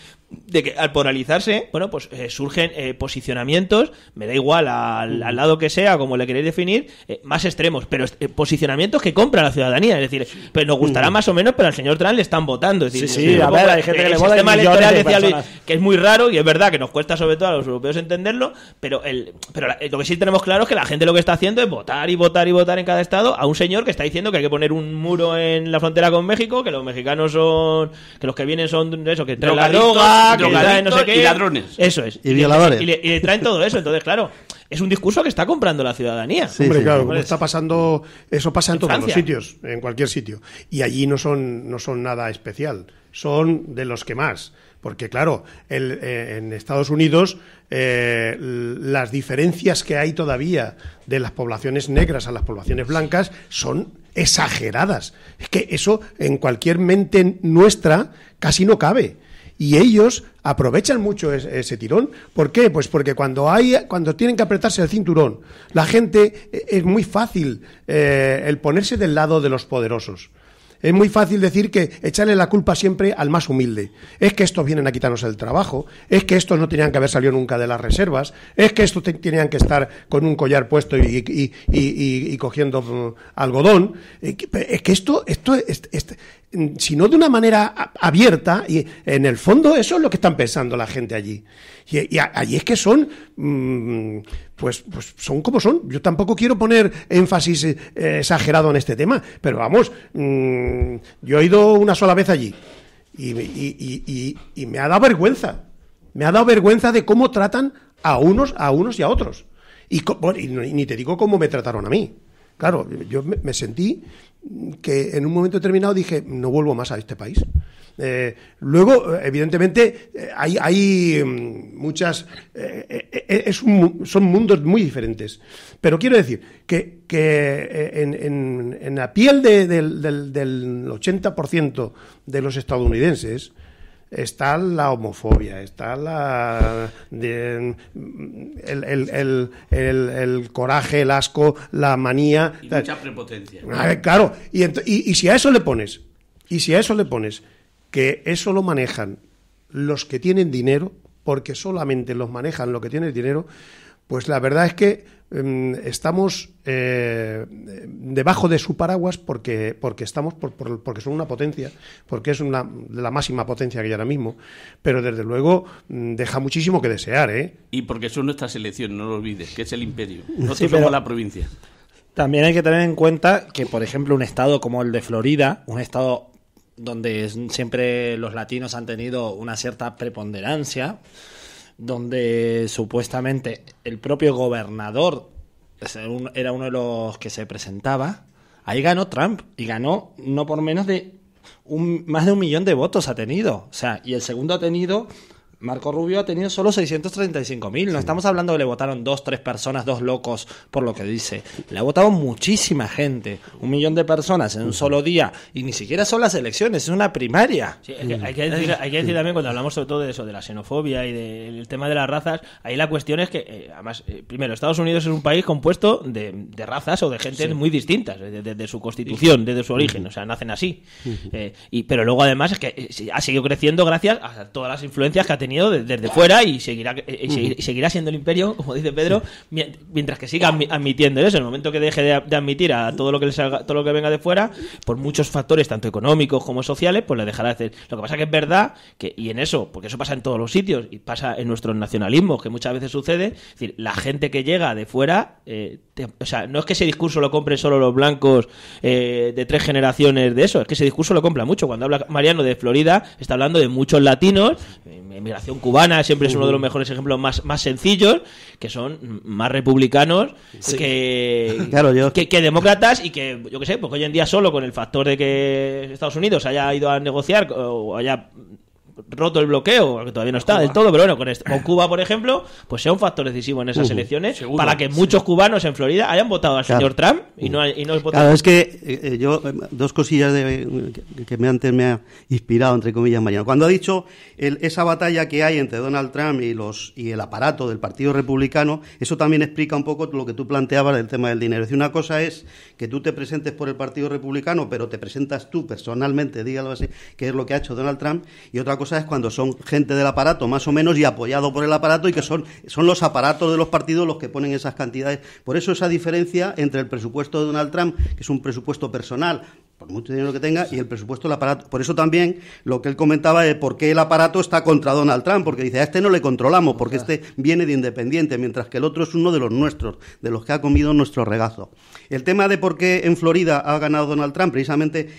que al polarizarse, bueno, pues surgen posicionamientos, me da igual al lado que sea, como le queréis definir, más extremos, pero posicionamientos que compra la ciudadanía, es decir, pues nos gustará más o menos, pero al señor Trump le están votando, es decir, a ver, hay gente que le vota, sistema electoral, decía Luis, que es muy raro y es verdad que nos cuesta sobre todo a los europeos entenderlo, pero lo que sí tenemos claro es que la gente lo que está haciendo es votar y votar y votar en cada estado a un señor que está diciendo que hay que poner un muro en la frontera con México, que los mexicanos son, que los que vienen son eso, que traen la droga, que traen no sé qué, y ladrones, eso es, y violadores, y le traen todo eso. Entonces, claro, es un discurso que está comprando la ciudadanía. Sí, hombre, claro, como está pasando, eso pasa en todos Francia. los sitios, en cualquier sitio. Y allí no son nada especial, son de los que más. Porque, claro, en Estados Unidos las diferencias que hay todavía de las poblaciones negras a las poblaciones blancas son exageradas. Es que eso en cualquier mente nuestra casi no cabe. Y ellos aprovechan mucho ese tirón. ¿Por qué? Pues porque cuando tienen que apretarse el cinturón, la gente es muy fácil el ponerse del lado de los poderosos. Es muy fácil decir que echarle la culpa siempre al más humilde. Es que estos vienen a quitarnos el trabajo, es que estos no tenían que haber salido nunca de las reservas, es que estos tenían que estar con un collar puesto y cogiendo algodón. Es que esto si no de una manera abierta, y en el fondo eso es lo que están pensando la gente allí. Y allí es que son, pues son como son. Yo tampoco quiero poner énfasis exagerado en este tema, pero vamos, yo he ido una sola vez allí y me ha dado vergüenza. Me ha dado vergüenza de cómo tratan a unos y a otros. Y ni te digo cómo me trataron a mí. Claro, yo me sentí que en un momento determinado dije, no vuelvo más a este país. Luego, evidentemente, hay muchas... son mundos muy diferentes. Pero quiero decir que en la piel del 80% de los estadounidenses está la homofobia, está el coraje, el asco, la manía. Y mucha prepotencia. Claro, y si a eso le pones, que eso lo manejan los que tienen dinero, porque solamente los manejan los que tienen dinero, pues la verdad es que estamos debajo de su paraguas porque estamos porque son una potencia, porque es la máxima potencia que hay ahora mismo, pero desde luego deja muchísimo que desear, ¿eh? Y porque son nuestras elecciones, no lo olvides, que es el imperio. Nosotros somos la provincia. También hay que tener en cuenta que, por ejemplo, un estado como el de Florida, un estado donde siempre los latinos han tenido una cierta preponderancia, donde supuestamente el propio gobernador era uno de los que se presentaba, ahí ganó Trump, y ganó no por menos de más de 1 millón de votos ha tenido. O sea, y el segundo ha tenido, Marco Rubio, ha tenido solo 635.000. No estamos hablando que le votaron 2-3 personas, 2 locos, por lo que dice. Le ha votado muchísima gente. 1 millón de personas en un solo día. Y ni siquiera son las elecciones, es una primaria. Sí, hay que decir también, cuando hablamos sobre todo de eso, de la xenofobia y del tema de las razas, ahí la cuestión es que, además, primero, Estados Unidos es un país compuesto de razas o de gente muy distintas, desde su constitución, desde su origen. O sea, nacen así. Pero luego, además, es que ha seguido creciendo gracias a todas las influencias que ha tenido desde fuera, y seguirá siendo el imperio, como dice Pedro, mientras que siga admitiendo eso. En el momento que deje de admitir a todo lo que le salga, todo lo que venga de fuera, por muchos factores tanto económicos como sociales, pues le dejará de hacer. Lo que pasa que es verdad que, y en eso, porque eso pasa en todos los sitios y pasa en nuestros nacionalismos, que muchas veces sucede, es decir, la gente que llega de fuera, o sea, no es que ese discurso lo compren solo los blancos de 3 generaciones de eso, es que ese discurso lo compra mucho. Cuando habla Mariano de Florida, está hablando de muchos latinos. Migración cubana siempre es uno de los mejores ejemplos más sencillos, que son más republicanos que demócratas, y que, yo qué sé, porque hoy en día solo con el factor de que Estados Unidos haya ido a negociar o haya roto el bloqueo, que todavía no está del todo, pero bueno, con Cuba, por ejemplo, pues sea un factor decisivo en esas elecciones, seguro, para que muchos cubanos en Florida hayan votado al señor Trump y no votaron. Claro, es que yo, 2 cosillas que antes me ha inspirado, entre comillas, Mariano. Cuando ha dicho esa batalla que hay entre Donald Trump y el aparato del Partido Republicano, eso también explica un poco lo que tú planteabas del tema del dinero. Es decir, una cosa es que tú te presentes por el Partido Republicano, pero te presentas tú personalmente, dígalo así, que es lo que ha hecho Donald Trump, y otra cosa es cuando son gente del aparato, más o menos, y apoyado por el aparato, y que son los aparatos de los partidos los que ponen esas cantidades. Por eso esa diferencia entre el presupuesto de Donald Trump, que es un presupuesto personal, por mucho dinero que tenga, y el presupuesto del aparato. Por eso también lo que él comentaba de por qué el aparato está contra Donald Trump, porque dice, a este no le controlamos, porque este viene de independiente, mientras que el otro es uno de los nuestros, de los que ha comido nuestro regazo. El tema de por qué en Florida ha ganado Donald Trump, precisamente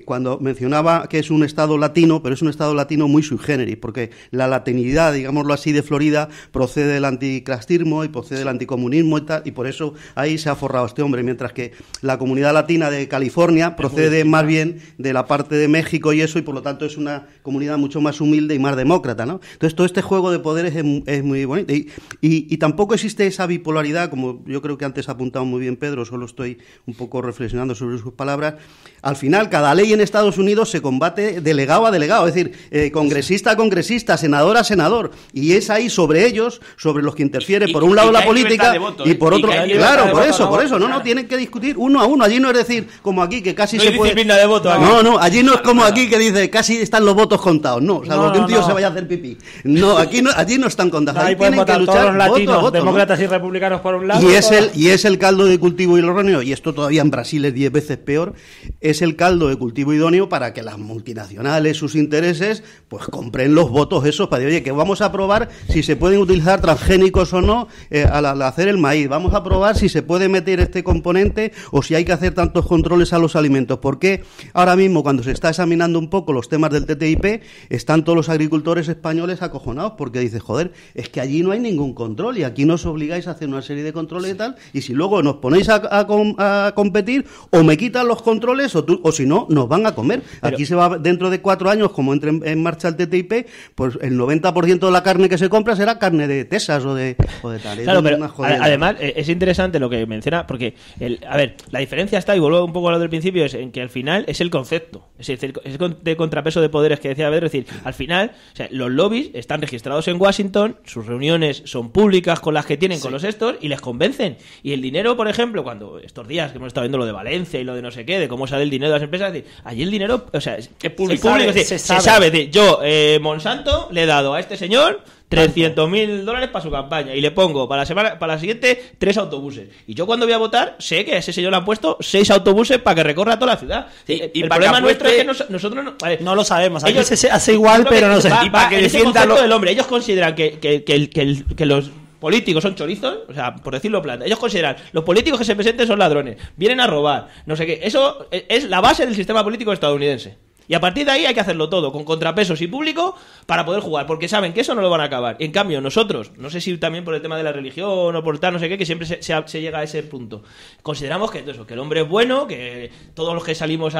cuando mencionaba que es un estado latino, pero es un estado latino muy sui generis, porque la latinidad, digámoslo así, de Florida procede del anticlastismo y procede del anticomunismo y tal, y por eso ahí se ha forrado este hombre, mientras que la comunidad latina de California procede más bien de la parte de México y eso, y por lo tanto es una comunidad mucho más humilde y más demócrata, ¿no? Entonces todo este juego de poderes es muy bonito, y tampoco existe esa bipolaridad, como yo creo que antes ha apuntado muy bien Pedro, solo estoy un poco reflexionando sobre sus palabras. Al final, cada ley en Estados Unidos se combate delegado a delegado, es decir, congresista a congresista, senador a senador, y es ahí sobre ellos, sobre los que interfiere por un lado la política y por otro, claro, por eso, no, tienen que discutir uno a uno. Allí no es decir, como aquí, que casi se puede... De voto, no, allí no es como aquí que dice casi están los votos contados, no, salvo que un tío se vaya a hacer pipí. No, allí no están contados. Ahí tienen que luchar todos los latinos, voto, demócratas, ¿no? Y republicanos por un lado. Y es el caldo de cultivo idóneo, y esto todavía en Brasil es 10 veces peor, es el caldo de cultivo idóneo para que las multinacionales, sus intereses, pues compren los votos esos para decir, oye, que vamos a probar si se pueden utilizar transgénicos o no al hacer el maíz, vamos a probar si se puede meter este componente o si hay que hacer tantos controles a los alimentos. ¿Por qué ahora mismo, cuando se está examinando un poco los temas del TTIP, están todos los agricultores españoles acojonados? Porque dice, joder, es que allí no hay ningún control y aquí nos obligáis a hacer una serie de controles y tal, y si luego nos ponéis a competir, o me quitan los controles o si no, nos van a comer. Pero aquí se va, dentro de 4 años, como entre en marcha el TTIP, pues el 90% de la carne que se compra será carne de Texas o de tal. Claro, pero además es interesante lo que menciona, porque la diferencia está, y vuelvo un poco a lo del principio, es en que al final es el concepto, es decir, es de contrapeso de poderes que decía Pedro, es decir, al final, o sea, los lobbies están registrados en Washington, sus reuniones son públicas con las que tienen con los estos y les convencen. Y el dinero, por ejemplo, cuando estos días que hemos estado viendo lo de Valencia y lo de no sé qué, de cómo sale el dinero de las empresas, es decir, allí el dinero, o sea, es público, es decir, se sabe de yo, Monsanto, le he dado a este señor $300.000 para su campaña y le pongo para la siguiente 3 autobuses, y yo cuando voy a votar sé que a ese señor le han puesto 6 autobuses para que recorra toda la ciudad. Y el problema nuestro es que nosotros no lo sabemos, aquí se hace igual, pero no sé, y para que defienda del hombre. Ellos consideran que los políticos son chorizos, o sea, por decirlo plano. Ellos consideran los políticos que se presenten son ladrones, vienen a robar, no sé qué. Eso es la base del sistema político estadounidense. Y a partir de ahí hay que hacerlo todo, con contrapesos y público, para poder jugar, porque saben que eso no lo van a acabar. En cambio, nosotros, no sé si también por el tema de la religión o por tal, no sé qué, que siempre se llega a ese punto. Consideramos que el hombre es bueno, que todos los que salimos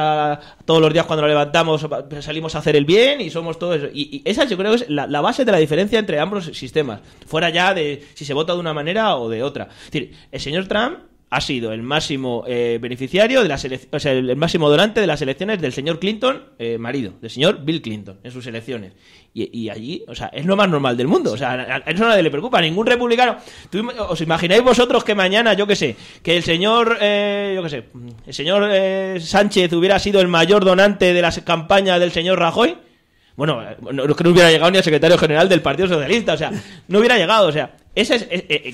todos los días cuando nos levantamos salimos a hacer el bien y somos todos eso. Y esa yo creo que es la base de la diferencia entre ambos sistemas, fuera ya de si se vota de una manera o de otra. Es decir, el señor Trump ha sido el máximo beneficiario de las o sea, el máximo donante de las elecciones del señor Clinton, marido, del señor Bill Clinton, en sus elecciones. Y allí, o sea, es lo más normal del mundo. O sea, a eso nadie le preocupa, a ningún republicano. ¿Os imagináis vosotros que mañana, yo qué sé, que el señor, el señor Sánchez hubiera sido el mayor donante de las campañas del señor Rajoy? Bueno, no es que no hubiera llegado ni al secretario general del Partido Socialista, o sea, no hubiera llegado, o sea,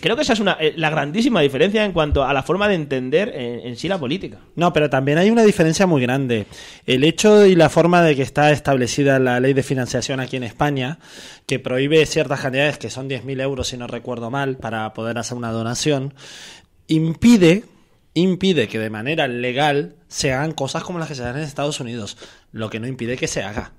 creo que esa es la grandísima diferencia en cuanto a la forma de entender en sí la política. No, pero también hay una diferencia muy grande. El hecho y la forma de que está establecida la ley de financiación aquí en España, que prohíbe ciertas cantidades, que son 10.000 euros, si no recuerdo mal, para poder hacer una donación, impide que de manera legal se hagan cosas como las que se dan en Estados Unidos, lo que no impide que se haga,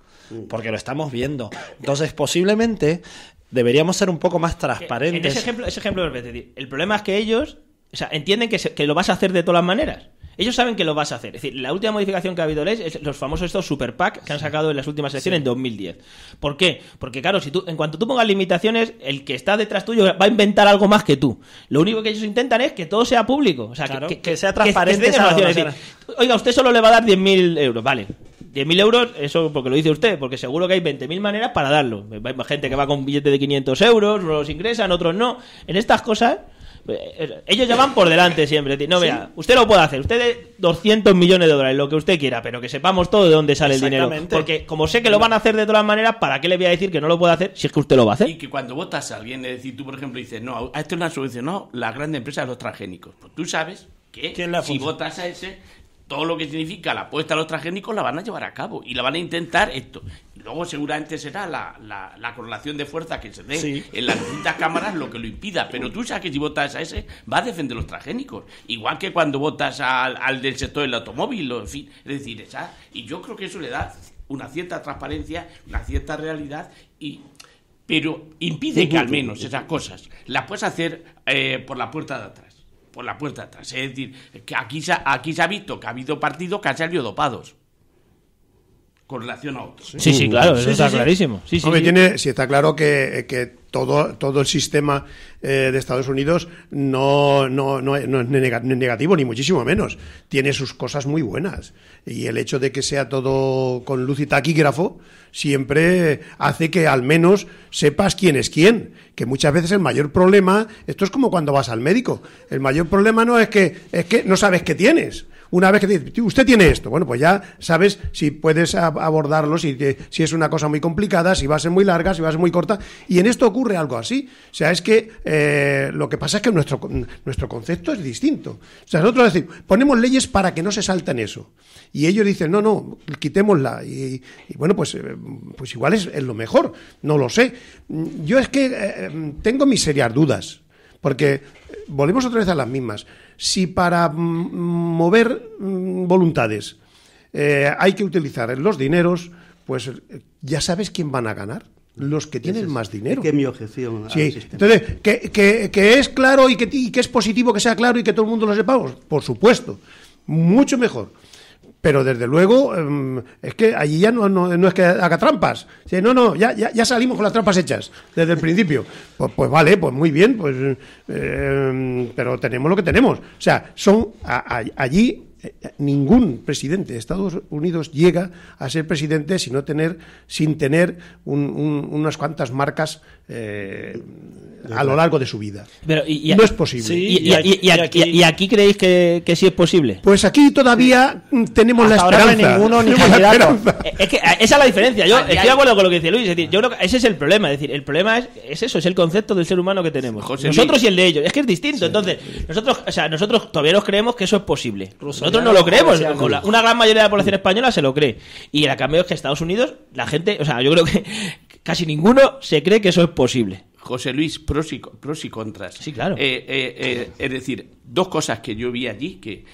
porque lo estamos viendo. Entonces, posiblemente deberíamos ser un poco más transparentes. En ese ejemplo, el problema es que ellos, o sea, entienden que lo vas a hacer de todas las maneras. Ellos saben que lo vas a hacer. Es decir, la última modificación que ha habido es los famosos estos super PAC que han sacado en las últimas elecciones en 2010. ¿Por qué? Porque claro, en cuanto tú pongas limitaciones, el que está detrás tuyo va a inventar algo más que tú. Lo único que ellos intentan es que todo sea público. O sea, claro, que sea transparente. Oiga, usted solo le va a dar 10.000 euros. Vale. 10.000 euros, eso porque lo dice usted, porque seguro que hay 20.000 maneras para darlo. Hay gente que va con un billete de 500 euros, unos ingresan, otros no. En estas cosas, ellos ya van por delante siempre. No, vea, usted lo puede hacer, usted de 200 millones de dólares, lo que usted quiera, pero que sepamos todo de dónde sale el dinero. Porque como sé que lo van a hacer de todas maneras, ¿para qué le voy a decir que no lo puede hacer si es que usted lo va a hacer? Y que cuando votas a alguien, es decir, tú por ejemplo dices, no, a esto le han subvencionado las grandes empresas de los transgénicos. Pues tú sabes que si votas a ese, todo lo que significa la apuesta a los transgénicos la van a llevar a cabo y la van a intentar esto. Y luego seguramente será la correlación de fuerza que se dé en las distintas cámaras lo que lo impida. Pero tú sabes que si votas a ese, vas a defender los transgénicos. Igual que cuando votas al del sector del automóvil, en fin. Es decir, y yo creo que eso le da una cierta transparencia, una cierta realidad, pero impide que al menos esas cosas las puedes hacer por la puerta de atrás. Por la puerta de atrás. Es decir, que aquí se ha visto que ha habido partidos que han salido dopados con relación a otros. Sí, claro, eso está clarísimo. Sí, está claro que todo el sistema de Estados Unidos no es negativo, ni muchísimo menos. Tiene sus cosas muy buenas. Y el hecho de que sea todo con luz y taquígrafo siempre hace que al menos sepas quién es quién. Que muchas veces el mayor problema, esto es como cuando vas al médico, el mayor problema no es que no sabes qué tienes. Una vez que te dice, usted tiene esto, bueno, pues ya sabes si puedes abordarlo, si es una cosa muy complicada, si va a ser muy larga, si va a ser muy corta. Y en esto ocurre algo así. O sea, es que lo que pasa es que nuestro concepto es distinto. O sea, nosotros decimos, ponemos leyes para que no se salten eso. Y ellos dicen, no, quitémosla. Y bueno, pues igual es lo mejor. No lo sé. Yo es que tengo mis serias dudas. Porque volvemos otra vez a las mismas. Si para mover voluntades hay que utilizar los dineros, pues ya sabes quién van a ganar. Los que tienen más dinero. Es que mi objeción. Sí. Entonces, que es claro y que es positivo que sea claro y que todo el mundo lo sepamos, por supuesto. Mucho mejor. Pero desde luego es que allí ya no es que haga trampas. Ya salimos con las trampas hechas desde el principio. Pues vale, pues muy bien, pero tenemos lo que tenemos. O sea, allí ningún presidente de Estados Unidos llega a ser presidente sin tener unas cuantas marcas a lo largo de su vida. Pero, no es posible. Sí, ¿Y aquí creéis que sí es posible? Pues aquí todavía tenemos hasta la esperanza. Ahora no hay ninguno ni candidato. Es que esa es la diferencia. Yo estoy de acuerdo con lo que dice Luis. Es decir, yo creo que ese es el problema. Es decir, el problema es eso, es el concepto del ser humano que tenemos. Nosotros y el de ellos. Es que es distinto. Sí. Entonces, nosotros todavía nos creemos que eso es posible. Nosotros no lo creemos. Una gran mayoría de la población española se lo cree. Y a cambio es que en Estados Unidos la gente, yo creo que casi ninguno se cree que eso es posible. José Luis, pros y contras. Sí, claro. Es decir, dos cosas que yo vi allí que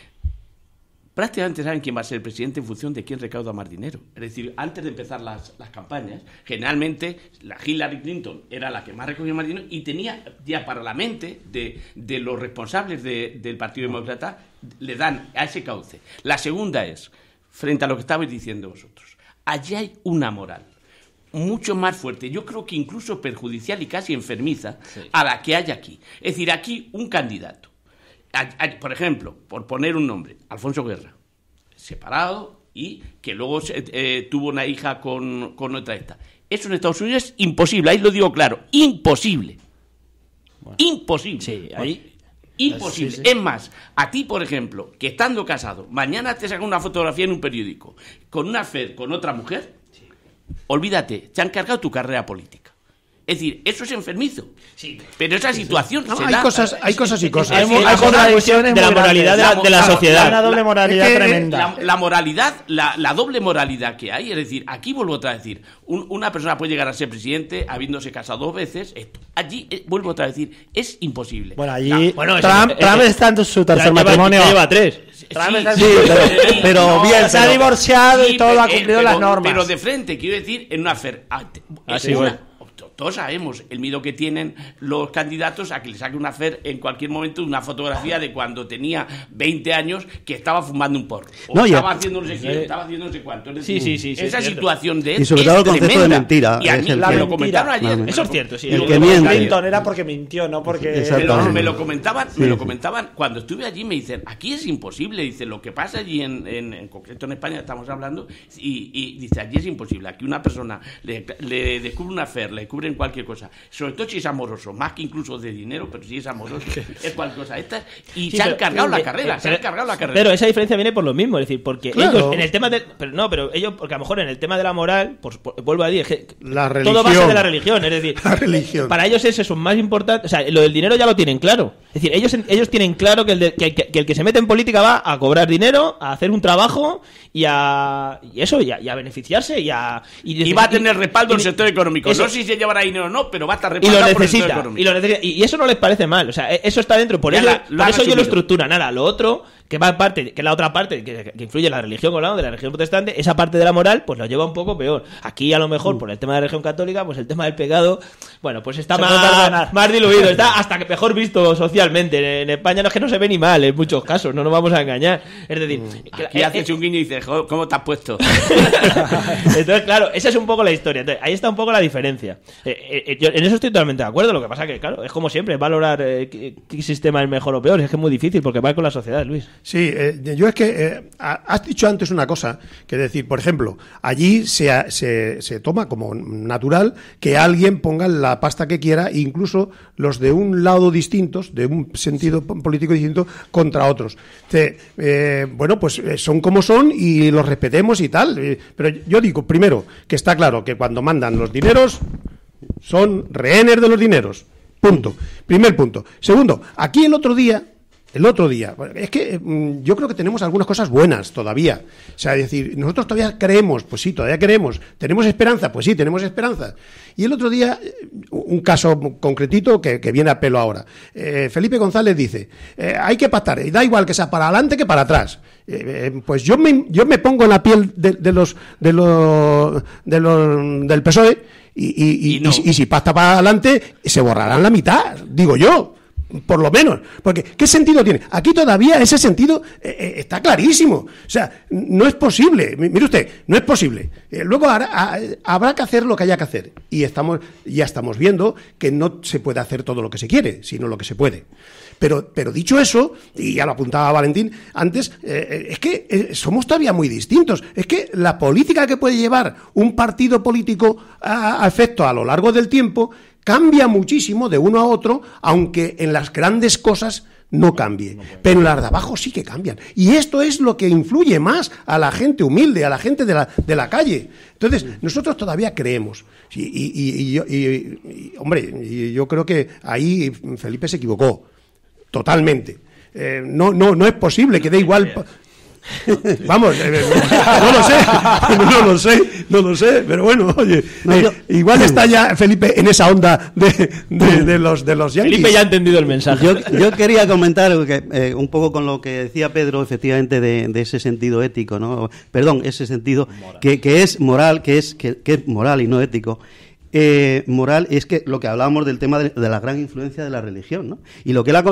prácticamente saben quién va a ser el presidente en función de quién recauda más dinero. Es decir, antes de empezar las campañas, generalmente la Hillary Clinton era la que más recogía más dinero y tenía ya para la mente de los responsables del Partido Demócrata, le dan a ese cauce. La segunda es, frente a lo que estabais diciendo vosotros, allí hay una moral mucho más fuerte, yo creo que incluso perjudicial y casi enfermiza, a la que hay aquí. Es decir, aquí un candidato, por ejemplo, por poner un nombre, Alfonso Guerra, separado y que luego tuvo una hija con otra esta. Eso en Estados Unidos es imposible, ahí lo digo claro, imposible. Bueno, imposible. Sí, ahí... Imposible. Sí. Es más, a ti, por ejemplo, que estando casado, mañana te sacan una fotografía en un periódico con una affair con otra mujer, olvídate, te han cargado tu carrera política. Es decir, eso es enfermizo. Sí. Pero esa situación se hay da. Hay cosas y cosas. Hay contradicciones de la moralidad de la sociedad. Hay una doble moralidad tremenda. La moralidad, la doble moralidad que hay, es decir, aquí vuelvo otra vez a decir, una persona puede llegar a ser presidente habiéndose casado 2 veces, esto. Allí, vuelvo otra vez a decir, es imposible. Bueno, allí Trump está en su tercer matrimonio. Lleva 3. Pero bien, se ha divorciado y todo ha cumplido las normas. Pero de frente, quiero decir, en una affair. Todos sabemos el miedo que tienen los candidatos a que le saque una affair en cualquier momento una fotografía de cuando tenía 20 años que estaba fumando un porro. O estaba haciendo no sé qué, estaba haciendo no sé cuánto. Es decir, sí, esa situación de él y sobre todo el concepto tremenda. De mentira. Y a mí me lo comentaron ayer. Eso es cierto, sí. El que miente. Clinton era porque mintió, no porque... Me lo comentaban cuando estuve allí, me dicen, aquí es imposible, dice, lo que pasa allí en concreto en España estamos hablando, y dice, allí es imposible, aquí una persona le descubre una affair, le descubre en cualquier cosa. Sobre todo si es amoroso, más que incluso de dinero, pero si es amoroso, es cualquier cosa. Se han cargado la carrera, Pero esa diferencia viene por lo mismo, es decir, porque claro, ellos, en el tema de... Pero ellos, porque a lo mejor en el tema de la moral, vuelvo a decir, es que la religión, todo base de la religión, es decir, la religión. Para ellos es eso más importante, o sea, lo del dinero ya lo tienen claro. Es decir, ellos tienen claro que el que se mete en política va a cobrar dinero, a hacer un trabajo y a beneficiarse y va a tener respaldo en el sector económico. Eso, no sé si se llevará dinero o no, pero va a estar respaldado por el sector económico. Y eso no les parece mal, o sea, eso está dentro, por eso ellos lo estructuran. Nada, lo otro que va aparte, que la otra parte que influye en la religión, hablando de la religión protestante, esa parte de la moral pues lo lleva un poco peor. Aquí a lo mejor por el tema de la religión católica, pues el tema del pecado, bueno, pues está más diluido, está hasta que mejor visto socialmente. En España no es que no se ve ni mal en muchos casos, no nos vamos a engañar. Es decir, aquí haces un guiño y dices, ¿cómo te has puesto? Entonces, claro, esa es un poco la historia. Entonces, ahí está un poco la diferencia. Yo en eso estoy totalmente de acuerdo. Lo que pasa que, claro, es como siempre, valorar qué sistema es mejor o peor. Es que es muy difícil porque va con la sociedad, Luis. Sí, yo es que has dicho antes una cosa, que es decir, por ejemplo, allí se toma como natural que alguien ponga la pasta que quiera, incluso los de un lado distintos, de un sentido político distinto, contra otros. Bueno, pues son como son y los respetemos y tal. Pero yo digo, primero, que está claro que cuando mandan los dineros, son rehenes de los dineros. Punto. Primer punto. Segundo, aquí el otro día, es que yo creo que tenemos algunas cosas buenas todavía. O sea, es decir, nosotros todavía creemos, pues sí, todavía creemos. ¿Tenemos esperanza? Pues sí, tenemos esperanza. Y el otro día, un caso concretito que viene a pelo ahora. Felipe González dice, hay que pactar, y da igual que sea para adelante que para atrás. Pues yo me pongo en la piel del PSOE y si pacta para adelante, se borrarán la mitad, digo yo. Por lo menos, porque ¿qué sentido tiene? Aquí todavía ese sentido está clarísimo. O sea, no es posible. Mire usted, no es posible. Luego habrá que hacer lo que haya que hacer. Y ya estamos viendo que no se puede hacer todo lo que se quiere, sino lo que se puede. Pero dicho eso, y ya lo apuntaba Valentín antes, es que somos todavía muy distintos. Es que la política que puede llevar un partido político a efecto a lo largo del tiempo cambia muchísimo de uno a otro, aunque en las grandes cosas no cambie. Pero en las de abajo sí que cambian. Y esto es lo que influye más a la gente humilde, a la gente de la calle. Entonces, nosotros todavía creemos. Hombre, yo creo que ahí Felipe se equivocó. Totalmente. No es posible que dé igual... Vamos, no lo sé, pero bueno, oye, igual está ya Felipe en esa onda de los Yankees. Felipe ya ha entendido el mensaje. Yo quería comentar un poco con lo que decía Pedro, efectivamente, de ese sentido ético, ¿no? Perdón, ese sentido que es moral, que es moral y no ético. Moral es que lo que hablábamos del tema de la gran influencia de la religión, ¿no?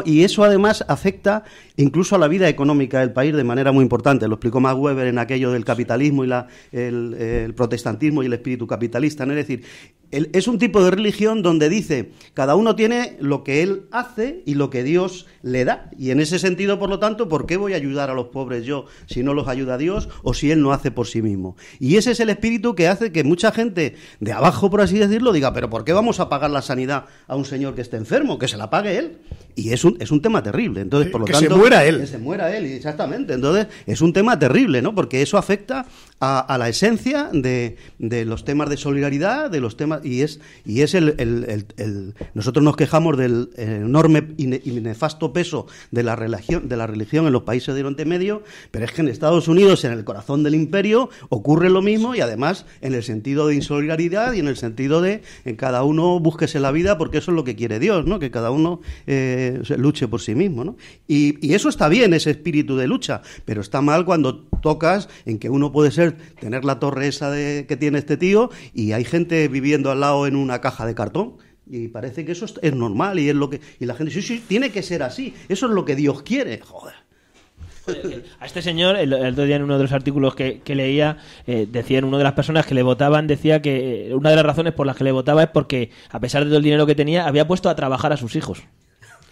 Y eso además afecta incluso a la vida económica del país de manera muy importante. Lo explicó Max Weber en aquello del capitalismo y el protestantismo y el espíritu capitalista, ¿no? Es decir, es un tipo de religión donde dice cada uno tiene lo que él hace y lo que Dios le da, y en ese sentido, por lo tanto, ¿por qué voy a ayudar a los pobres yo si no los ayuda Dios o si él no hace por sí mismo? Y ese es el espíritu que hace que mucha gente de abajo, por así decirlo, diga, pero ¿por qué vamos a pagar la sanidad a un señor que esté enfermo? Que se la pague él. Y es un tema terrible. Entonces, por lo tanto, que se muera él, exactamente. Entonces, es un tema terrible, ¿no? Porque eso afecta a la esencia de los temas de solidaridad, de los temas, y es nosotros nos quejamos del enorme y nefasto peso de la religión en los países de Oriente Medio, pero es que en Estados Unidos, en el corazón del imperio, ocurre lo mismo, y además en el sentido de insolidaridad y en el sentido de en cada uno búsquese la vida, porque eso es lo que quiere Dios, ¿no? Que cada uno luche por sí mismo, ¿no? Y eso está bien, ese espíritu de lucha, pero está mal cuando tocas en que uno puede tener la torre esa que tiene este tío, y hay gente viviendo al lado en una caja de cartón. Y parece que eso es normal, y es lo que, y la gente dice, sí, tiene que ser así, eso es lo que Dios quiere. Joder. A este señor, el otro día en uno de los artículos que leía, decía, una de las personas que le votaban, decía que una de las razones por las que le votaba es porque, a pesar de todo el dinero que tenía, había puesto a trabajar a sus hijos.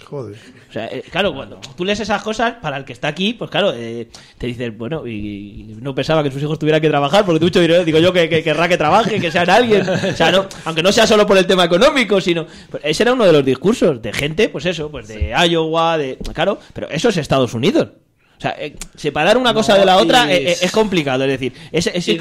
Joder. O sea, claro, cuando tú lees esas cosas, para el que está aquí, pues claro, te dices, bueno, y no pensaba que sus hijos tuvieran que trabajar, porque mucho dinero, digo yo que querrá que trabaje, que sean alguien. O sea, no, aunque no sea solo por el tema económico, sino... Pues ese era uno de los discursos de gente, pues eso, pues de Iowa, claro, pero eso es Estados Unidos. O sea, separar una cosa de la otra es complicado. Es decir,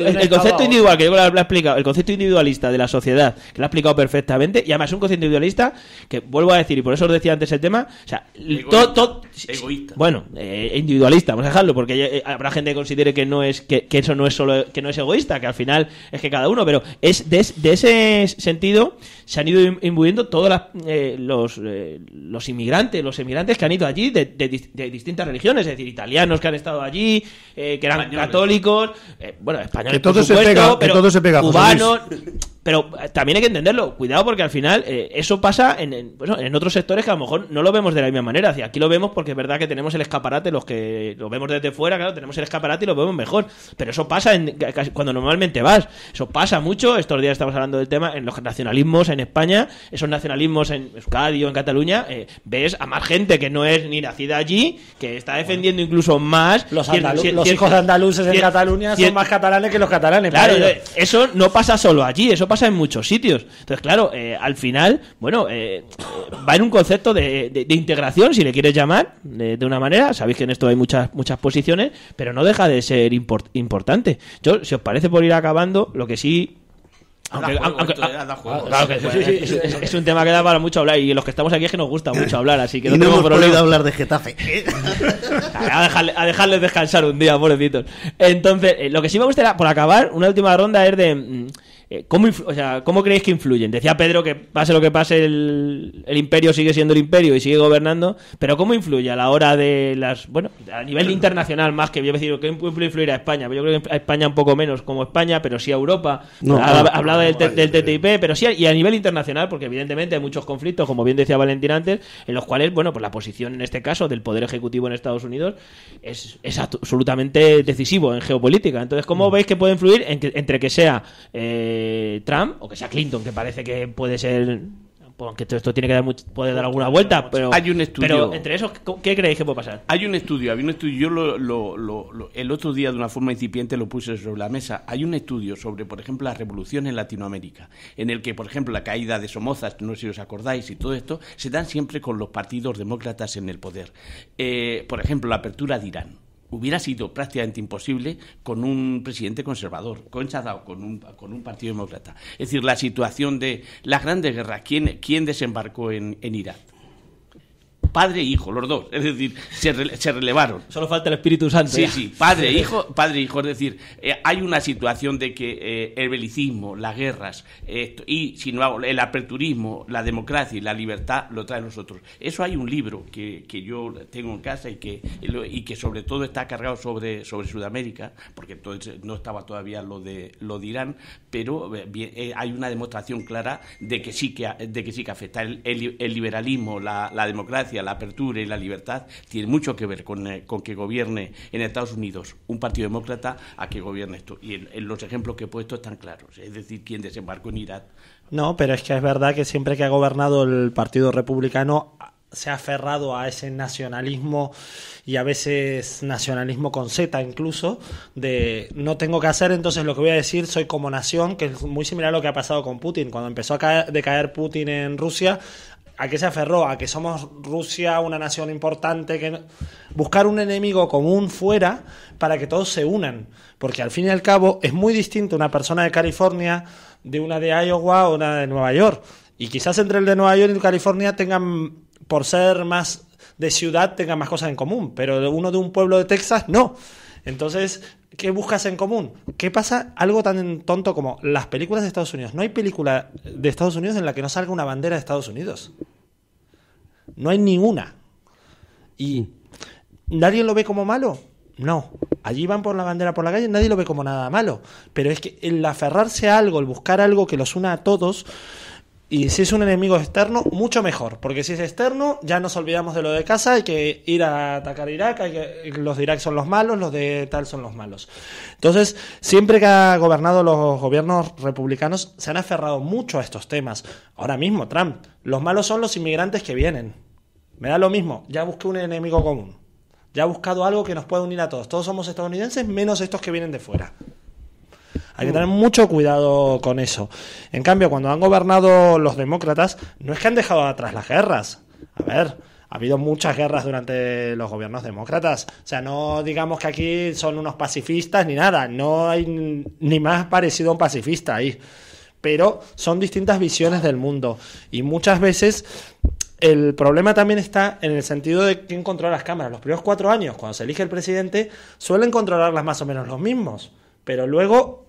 el concepto individual, que yo lo he explicado, el concepto individualista de la sociedad, que lo ha explicado perfectamente, y además es un concepto individualista que, vuelvo a decir, y por eso os decía antes el tema, o sea, egoísta. Bueno, individualista, vamos a dejarlo, porque habrá gente que considere que no es que eso no es solo que no es egoísta, que al final es que cada uno, pero es de ese sentido se han ido imbuyendo todos los inmigrantes, los emigrantes que han ido allí de distintas religiones, es decir, italianos que han estado allí, que eran españoles, católicos, bueno, españoles, que todo por supuesto, que todo se pega, cubanos, pero también hay que entenderlo, cuidado, porque al final eso pasa en otros sectores que a lo mejor no lo vemos de la misma manera. Así, aquí lo vemos porque es verdad que tenemos el escaparate, los que lo vemos desde fuera, claro, tenemos el escaparate y lo vemos mejor, pero eso pasa cuando normalmente vas, eso pasa mucho. Estos días estamos hablando del tema en los nacionalismos en España, esos nacionalismos en Euskadi o en Cataluña, ves a más gente que no es ni nacida allí, que está defendiendo incluso más los hijos de andaluces en Cataluña son más catalanes que los catalanes. Claro, eso no pasa solo allí, eso pasa en muchos sitios. Entonces, claro, al final, bueno, va en un concepto de integración, si le quieres llamar, de una manera. Sabéis que en esto hay muchas posiciones, pero no deja de ser importante. Yo, si os parece, por ir acabando, lo que sí... Es un tema que da para mucho hablar, y los que estamos aquí es que nos gusta mucho hablar, así que no hemos podido hablar de Getafe. A dejarles descansar un día, pobrecitos. Entonces, lo que sí me gustaría, por acabar, una última ronda es de... ¿Cómo creéis que influyen? Decía Pedro que pase lo que pase, el imperio sigue siendo el imperio y sigue gobernando, pero ¿cómo influye a la hora de a nivel internacional más que yo decir, ¿qué puede influir a España? Yo creo que a España un poco menos como España, pero sí a Europa. Hablaba del TTIP, pero sí, y a nivel internacional, porque evidentemente hay muchos conflictos, como bien decía Valentín antes, en los cuales, pues la posición en este caso del Poder Ejecutivo en Estados Unidos es absolutamente decisivo en geopolítica. Entonces, ¿cómo veis que puede influir entre que sea Trump o que sea Clinton, que parece que puede ser, aunque todo esto tiene que puede dar alguna vuelta, pero hay un estudio, pero entre esos, ¿qué creéis que puede pasar? Había un estudio, yo el otro día de una forma incipiente lo puse sobre la mesa. Hay un estudio sobre, por ejemplo, la revolución en Latinoamérica, en el que, por ejemplo, la caída de Somoza, no sé si os acordáis, y todo esto se dan siempre con los partidos demócratas en el poder. Por ejemplo, la apertura de Irán hubiera sido prácticamente imposible con un presidente conservador, con Saddam, con un partido demócrata. Es decir, la situación de las grandes guerras, ¿quién desembarcó en Irak? Padre e hijo, los dos, es decir, se relevaron. Solo falta el Espíritu Santo. Sí, padre e hijo, es decir, hay una situación de que el belicismo, las guerras, y si no hago el aperturismo, la democracia y la libertad lo traen nosotros. Eso hay un libro que yo tengo en casa y que sobre todo está cargado sobre Sudamérica, porque entonces no estaba todavía lo de Irán, pero hay una demostración clara de que sí que afecta el liberalismo, la democracia, la apertura y la libertad tiene mucho que ver con que gobierne en Estados Unidos un partido demócrata a que gobierne esto. Y en los ejemplos que he puesto están claros. Es decir, quién desembarcó en Irak. No, pero es que es verdad que siempre que ha gobernado el Partido Republicano se ha aferrado a ese nacionalismo, y a veces nacionalismo con Z incluso, de no tengo que hacer, entonces lo que voy a decir soy como nación, que es muy similar a lo que ha pasado con Putin. Cuando empezó a decaer Putin en Rusia, ¿a qué se aferró? A que somos Rusia, una nación importante, buscar un enemigo común fuera para que todos se unan, porque al fin y al cabo es muy distinto una persona de California de una de Iowa o una de Nueva York, y quizás entre el de Nueva York y el de California tengan, por ser más de ciudad, tengan más cosas en común, pero uno de un pueblo de Texas no. Entonces, ¿qué buscas en común? ¿Qué pasa? Algo tan tonto como las películas de Estados Unidos. No hay película de Estados Unidos en la que no salga una bandera de Estados Unidos. No hay ninguna. ¿Y nadie lo ve como malo? No. Allí van por la bandera por la calle y nadie lo ve como nada malo. Pero es que el aferrarse a algo, el buscar algo que los una a todos... Y si es un enemigo externo, mucho mejor, porque si es externo, ya nos olvidamos de lo de casa, hay que ir a atacar Irak, los de Irak son los malos, los de tal son los malos. Entonces, siempre que ha gobernado los gobiernos republicanos, se han aferrado mucho a estos temas. Ahora mismo, Trump, los malos son los inmigrantes que vienen. Me da lo mismo, ya busqué un enemigo común. Ya he buscado algo que nos pueda unir a todos. Todos somos estadounidenses, menos estos que vienen de fuera. Hay que tener mucho cuidado con eso. En cambio, cuando han gobernado los demócratas, no es que han dejado atrás las guerras. A ver, ha habido muchas guerras durante los gobiernos demócratas. O sea, no digamos que aquí son unos pacifistas ni nada. No hay ni más parecido a un pacifista ahí. Pero son distintas visiones del mundo. Y muchas veces el problema también está en el sentido de quién controla las cámaras. Los primeros 4 años, cuando se elige el presidente, suelen controlarlas más o menos los mismos. Pero luego,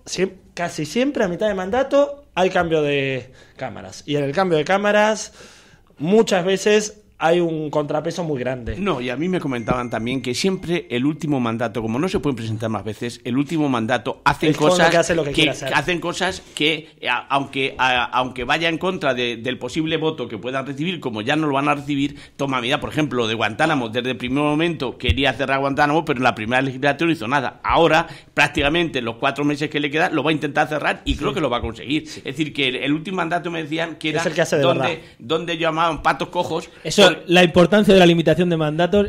casi siempre a mitad de mandato, hay cambio de cámaras. Y en el cambio de cámaras, muchas veces hay un contrapeso muy grande. No, y a mí me comentaban también que siempre el último mandato, como no se pueden presentar más veces, el último mandato hacen cosas hacen cosas que aunque vaya en contra del posible voto que puedan recibir, como ya no lo van a recibir, toma medida. Por ejemplo, de Guantánamo, desde el primer momento quería cerrar Guantánamo, pero en la primera legislatura no hizo nada. Ahora, prácticamente en los 4 meses que le quedan, lo va a intentar cerrar y creo que lo va a conseguir. Es decir, que el último mandato me decían que era donde llamaban patos cojos. Eso, la importancia de la limitación de mandatos,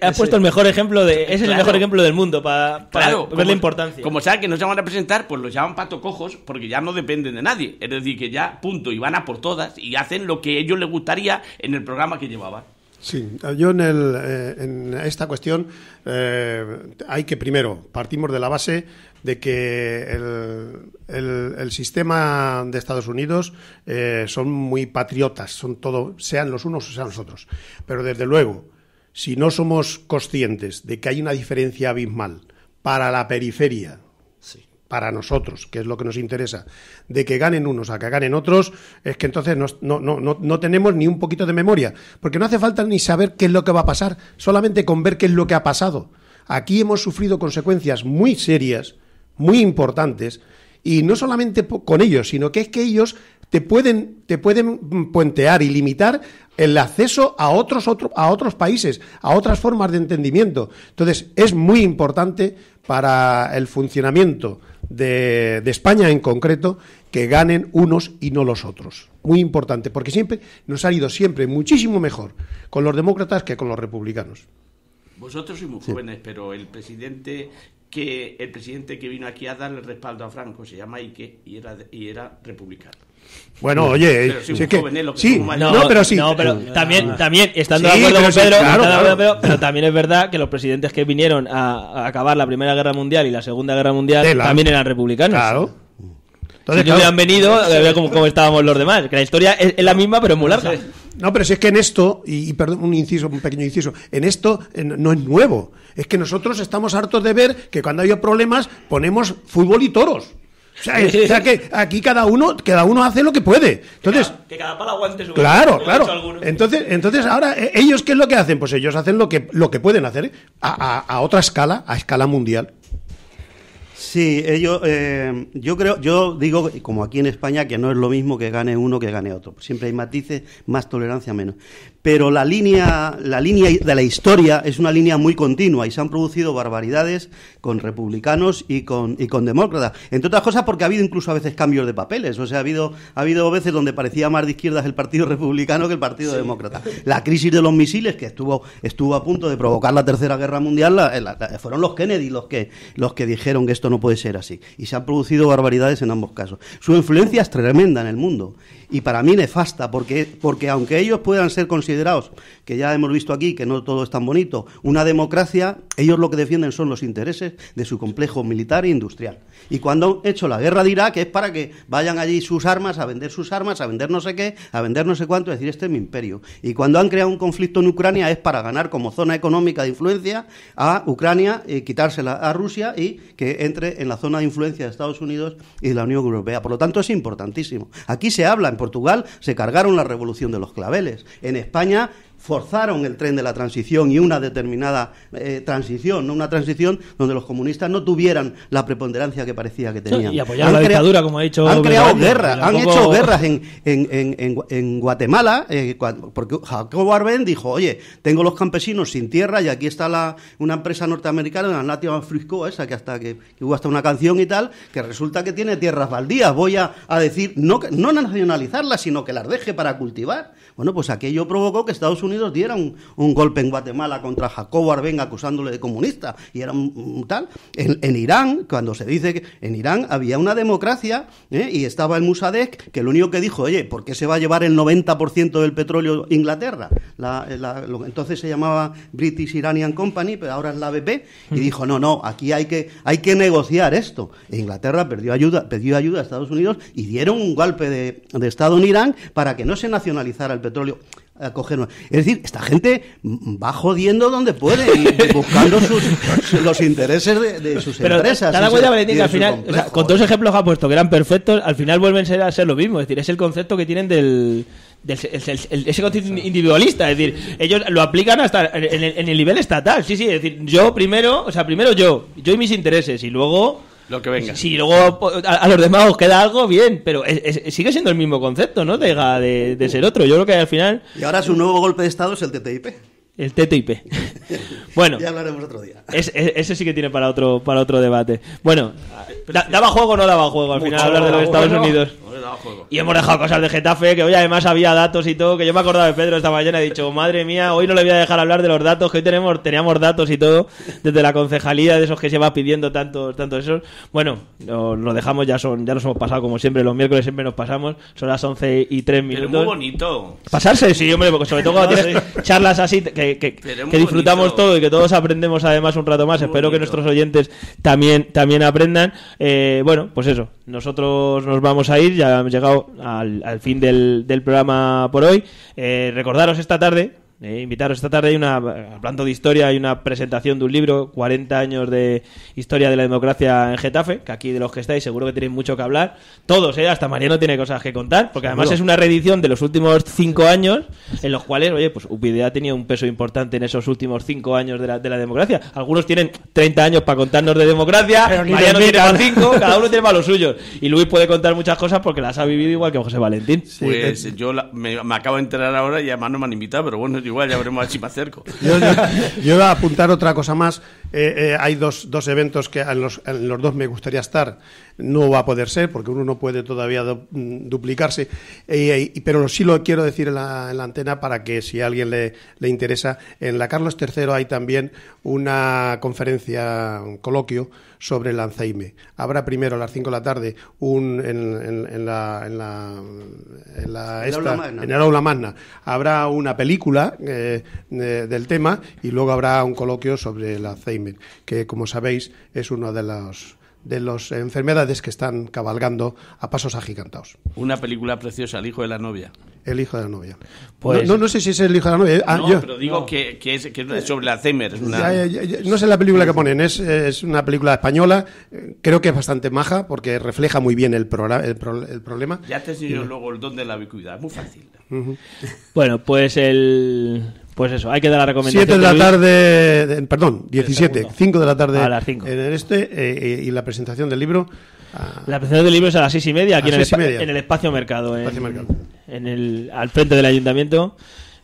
ha puesto el mejor ejemplo es el mejor ejemplo del mundo para ver la importancia. Como saben que no se van a presentar, pues los llaman patos cojos porque ya no dependen de nadie. Es decir, que ya, punto, y van a por todas y hacen lo que a ellos les gustaría en el programa que llevaban. Sí, yo en esta cuestión hay que primero partimos de la base de que el sistema de Estados Unidos son muy patriotas, son todo, sean los unos o sean los otros. Pero desde luego, si no somos conscientes de que hay una diferencia abismal para la periferia, para nosotros, que es lo que nos interesa, de que ganen unos a que ganen otros, es que entonces no tenemos ni un poquito de memoria, porque no hace falta ni saber qué es lo que va a pasar, solamente con ver qué es lo que ha pasado. Aquí hemos sufrido consecuencias muy serias, muy importantes, y no solamente con ellos, sino que es que ellos te pueden puentear y limitar el acceso a otros países, a otras formas de entendimiento. Entonces, es muy importante para el funcionamiento de España en concreto que ganen unos y no los otros. Muy importante, porque siempre nos ha ido siempre muchísimo mejor con los demócratas que con los republicanos. Vosotros sois muy jóvenes, pero el presidente que vino aquí a darle respaldo a Franco se llama Ike y era republicano. Bueno, oye, pero también estando de acuerdo con Pedro, pero también es verdad que los presidentes que vinieron a acabar la Primera Guerra Mundial y la Segunda Guerra Mundial también eran republicanos. Claro. Entonces, si hubieran venido, como estábamos los demás, que la historia es la misma, pero es muy larga. No, pero si es que en esto, y perdón, un pequeño inciso, en esto no es nuevo. Es que nosotros estamos hartos de ver que cuando hay problemas ponemos fútbol y toros. O sea, que aquí cada uno hace lo que puede. Entonces, que cada palo aguante su Claro. Entonces ahora ellos ¿qué es lo que hacen? Pues ellos hacen lo que pueden hacer a otra escala, a escala mundial. Sí, yo digo, como aquí en España, que no es lo mismo que gane uno que gane otro. Siempre hay matices, más tolerancia, menos. Pero la línea de la historia es una línea muy continua y se han producido barbaridades con republicanos y con demócratas. Entre otras cosas porque ha habido incluso a veces cambios de papeles. O sea, ha habido veces donde parecía más de izquierdas el Partido Republicano que el Partido Demócrata. La crisis de los misiles, que estuvo a punto de provocar la Tercera Guerra Mundial, fueron los Kennedy los que dijeron que esto no puede ser así. Y se han producido barbaridades en ambos casos. Su influencia es tremenda en el mundo. Y para mí nefasta, porque aunque ellos puedan ser considerados, que ya hemos visto aquí que no todo es tan bonito, una democracia, ellos lo que defienden son los intereses de su complejo militar e industrial. Y cuando han hecho la guerra de Irak es para que vayan allí sus armas, a vender no sé qué, a vender no sé cuánto, es decir, este es mi imperio. Y cuando han creado un conflicto en Ucrania es para ganar como zona económica de influencia a Ucrania, quitársela a Rusia y que entre en la zona de influencia de Estados Unidos y de la Unión Europea. Por lo tanto, es importantísimo. Aquí se habla, en Portugal se cargaron la revolución de los claveles. En España forzaron el tren de la transición y una determinada transición, no una transición donde los comunistas no tuvieran la preponderancia que parecía que tenían. Y apoyaron la dictadura, como ha dicho. Han creado guerras, han hecho guerras en Guatemala, porque Jacobo Arbenz dijo, oye, tengo los campesinos sin tierra y aquí está una empresa norteamericana, la National Fruit Co., esa que hubo hasta una canción y tal, que resulta que tiene tierras baldías. Voy a decir, no nacionalizarlas, sino que las deje para cultivar. Bueno, pues aquello provocó que Estados Unidos Unidos diera un golpe en Guatemala contra Jacobo Arbenga acusándole de comunista, y era un tal. En Irán, cuando se dice que en Irán había una democracia, y estaba el Mossadegh, que lo único que dijo, oye, ¿por qué se va a llevar el 90% del petróleo Inglaterra? Entonces se llamaba British Iranian Company, pero ahora es la BP, y dijo, no, aquí hay que negociar esto. E Inglaterra pidió ayuda a Estados Unidos y dieron un golpe de Estado en Irán para que no se nacionalizara el petróleo. Es decir, esta gente va jodiendo donde puede y buscando los intereses de sus empresas. Pero cuenta, Valentín, que al final, o sea, con todos los ejemplos que ha puesto, que eran perfectos, al final vuelven a ser lo mismo. Es decir, es el concepto que tienen ese concepto individualista. Es decir, ellos lo aplican hasta en el nivel estatal. Sí, es decir, primero yo y mis intereses, y luego lo que venga. Si luego a los demás os queda algo, bien, pero sigue siendo el mismo concepto, ¿no? Deja de ser otro. Yo creo que al final... Y ahora su nuevo golpe de Estado es el TTIP. El TTIP. Bueno, ya hablaremos otro día. Ese sí que tiene para otro debate. Bueno, ¿daba juego o no daba juego al final hablar de los Estados Unidos? Y hemos dejado cosas de Getafe, que hoy además había datos y todo, que yo me acordaba de Pedro esta mañana, he dicho, madre mía, hoy no le voy a dejar hablar de los datos, que hoy teníamos datos y todo, desde la concejalía, de esos que se va pidiendo tantos esos. Bueno, lo dejamos, ya nos hemos pasado como siempre, los miércoles siempre nos pasamos, son las 11:03. Pero es muy bonito. Pasarse, sí, hombre, porque sobre todo cuando tienes charlas así, que disfrutamos bonito. Todo y que todos aprendemos además un rato más. Muy Espero bonito. Que nuestros oyentes también aprendan. Bueno, pues eso, nosotros nos vamos a ir, ya hemos llegado al fin del programa por hoy. Recordaros esta tarde, invitaros esta tarde, hablando de historia, hay una presentación de un libro, 40 años de historia de la democracia en Getafe, que aquí de los que estáis seguro que tenéis mucho que hablar, todos, hasta Mariano tiene cosas que contar, porque además es una reedición de los últimos 5 años, en los cuales, oye, pues UPyD ha tenido un peso importante en esos últimos 5 años de la democracia. Algunos tienen 30 años para contarnos de democracia, Mariano tiene más 5, cada uno tiene más los suyos, y Luis puede contar muchas cosas porque las ha vivido igual que José Valentín. Pues yo me acabo de enterar ahora y además no me han invitado, pero bueno, igual ya veremos si me acerco. Yo voy a apuntar otra cosa más. Hay dos eventos que en los dos me gustaría estar. No va a poder ser porque uno no puede todavía duplicarse, pero sí lo quiero decir en la antena para que si a alguien le interesa. En la Carlos III hay también una conferencia, un coloquio sobre el Alzheimer. Habrá primero a las 5 de la tarde en el aula magna habrá una película del tema, y luego habrá un coloquio sobre el Alzheimer, que como sabéis es uno de las enfermedades que están cabalgando a pasos agigantados. Una película preciosa, El hijo de la novia. El hijo de la novia. Pues, no sé si es El hijo de la novia. Pero digo que es sobre el Alzheimer. Es no sé la película que ponen, es una película española, creo que es bastante maja porque refleja muy bien el problema. Ya te enseño luego el don de la ubicuidad, es muy fácil. Uh-huh. Bueno, pues pues eso, hay que dar la recomendación. 7 de la tarde, perdón, 17, 5 de la tarde a las 5. Y la presentación del libro. La presentación del libro es a las 6:30 aquí en el Espacio Mercado, al frente del ayuntamiento,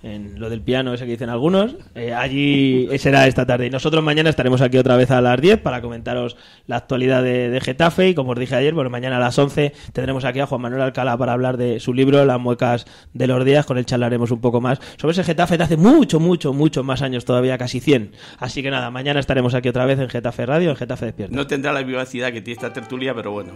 en lo del piano ese que dicen algunos. Allí será esta tarde. Y nosotros mañana estaremos aquí otra vez a las 10 para comentaros la actualidad de Getafe. Y como os dije ayer, bueno, mañana a las 11 tendremos aquí a Juan Manuel Alcalá para hablar de su libro Las muecas de los días. Con él charlaremos un poco más sobre ese Getafe de hace muchos más años todavía, casi 100. Así que nada, mañana estaremos aquí otra vez en Getafe Radio, en Getafe Despierta. No tendrá la vivacidad que tiene esta tertulia, pero bueno.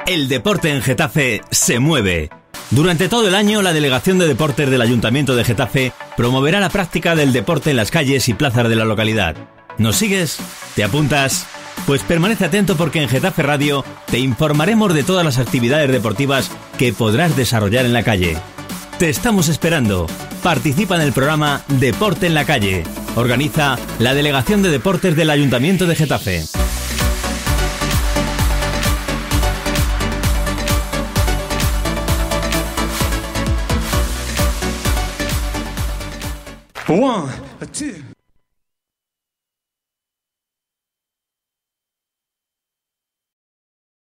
El deporte en Getafe se mueve. Durante todo el año, la Delegación de Deportes del Ayuntamiento de Getafe promoverá la práctica del deporte en las calles y plazas de la localidad. ¿Nos sigues? ¿Te apuntas? Pues permanece atento porque en Getafe Radio te informaremos de todas las actividades deportivas que podrás desarrollar en la calle. Te estamos esperando. Participa en el programa Deporte en la Calle. Organiza la Delegación de Deportes del Ayuntamiento de Getafe. One, two.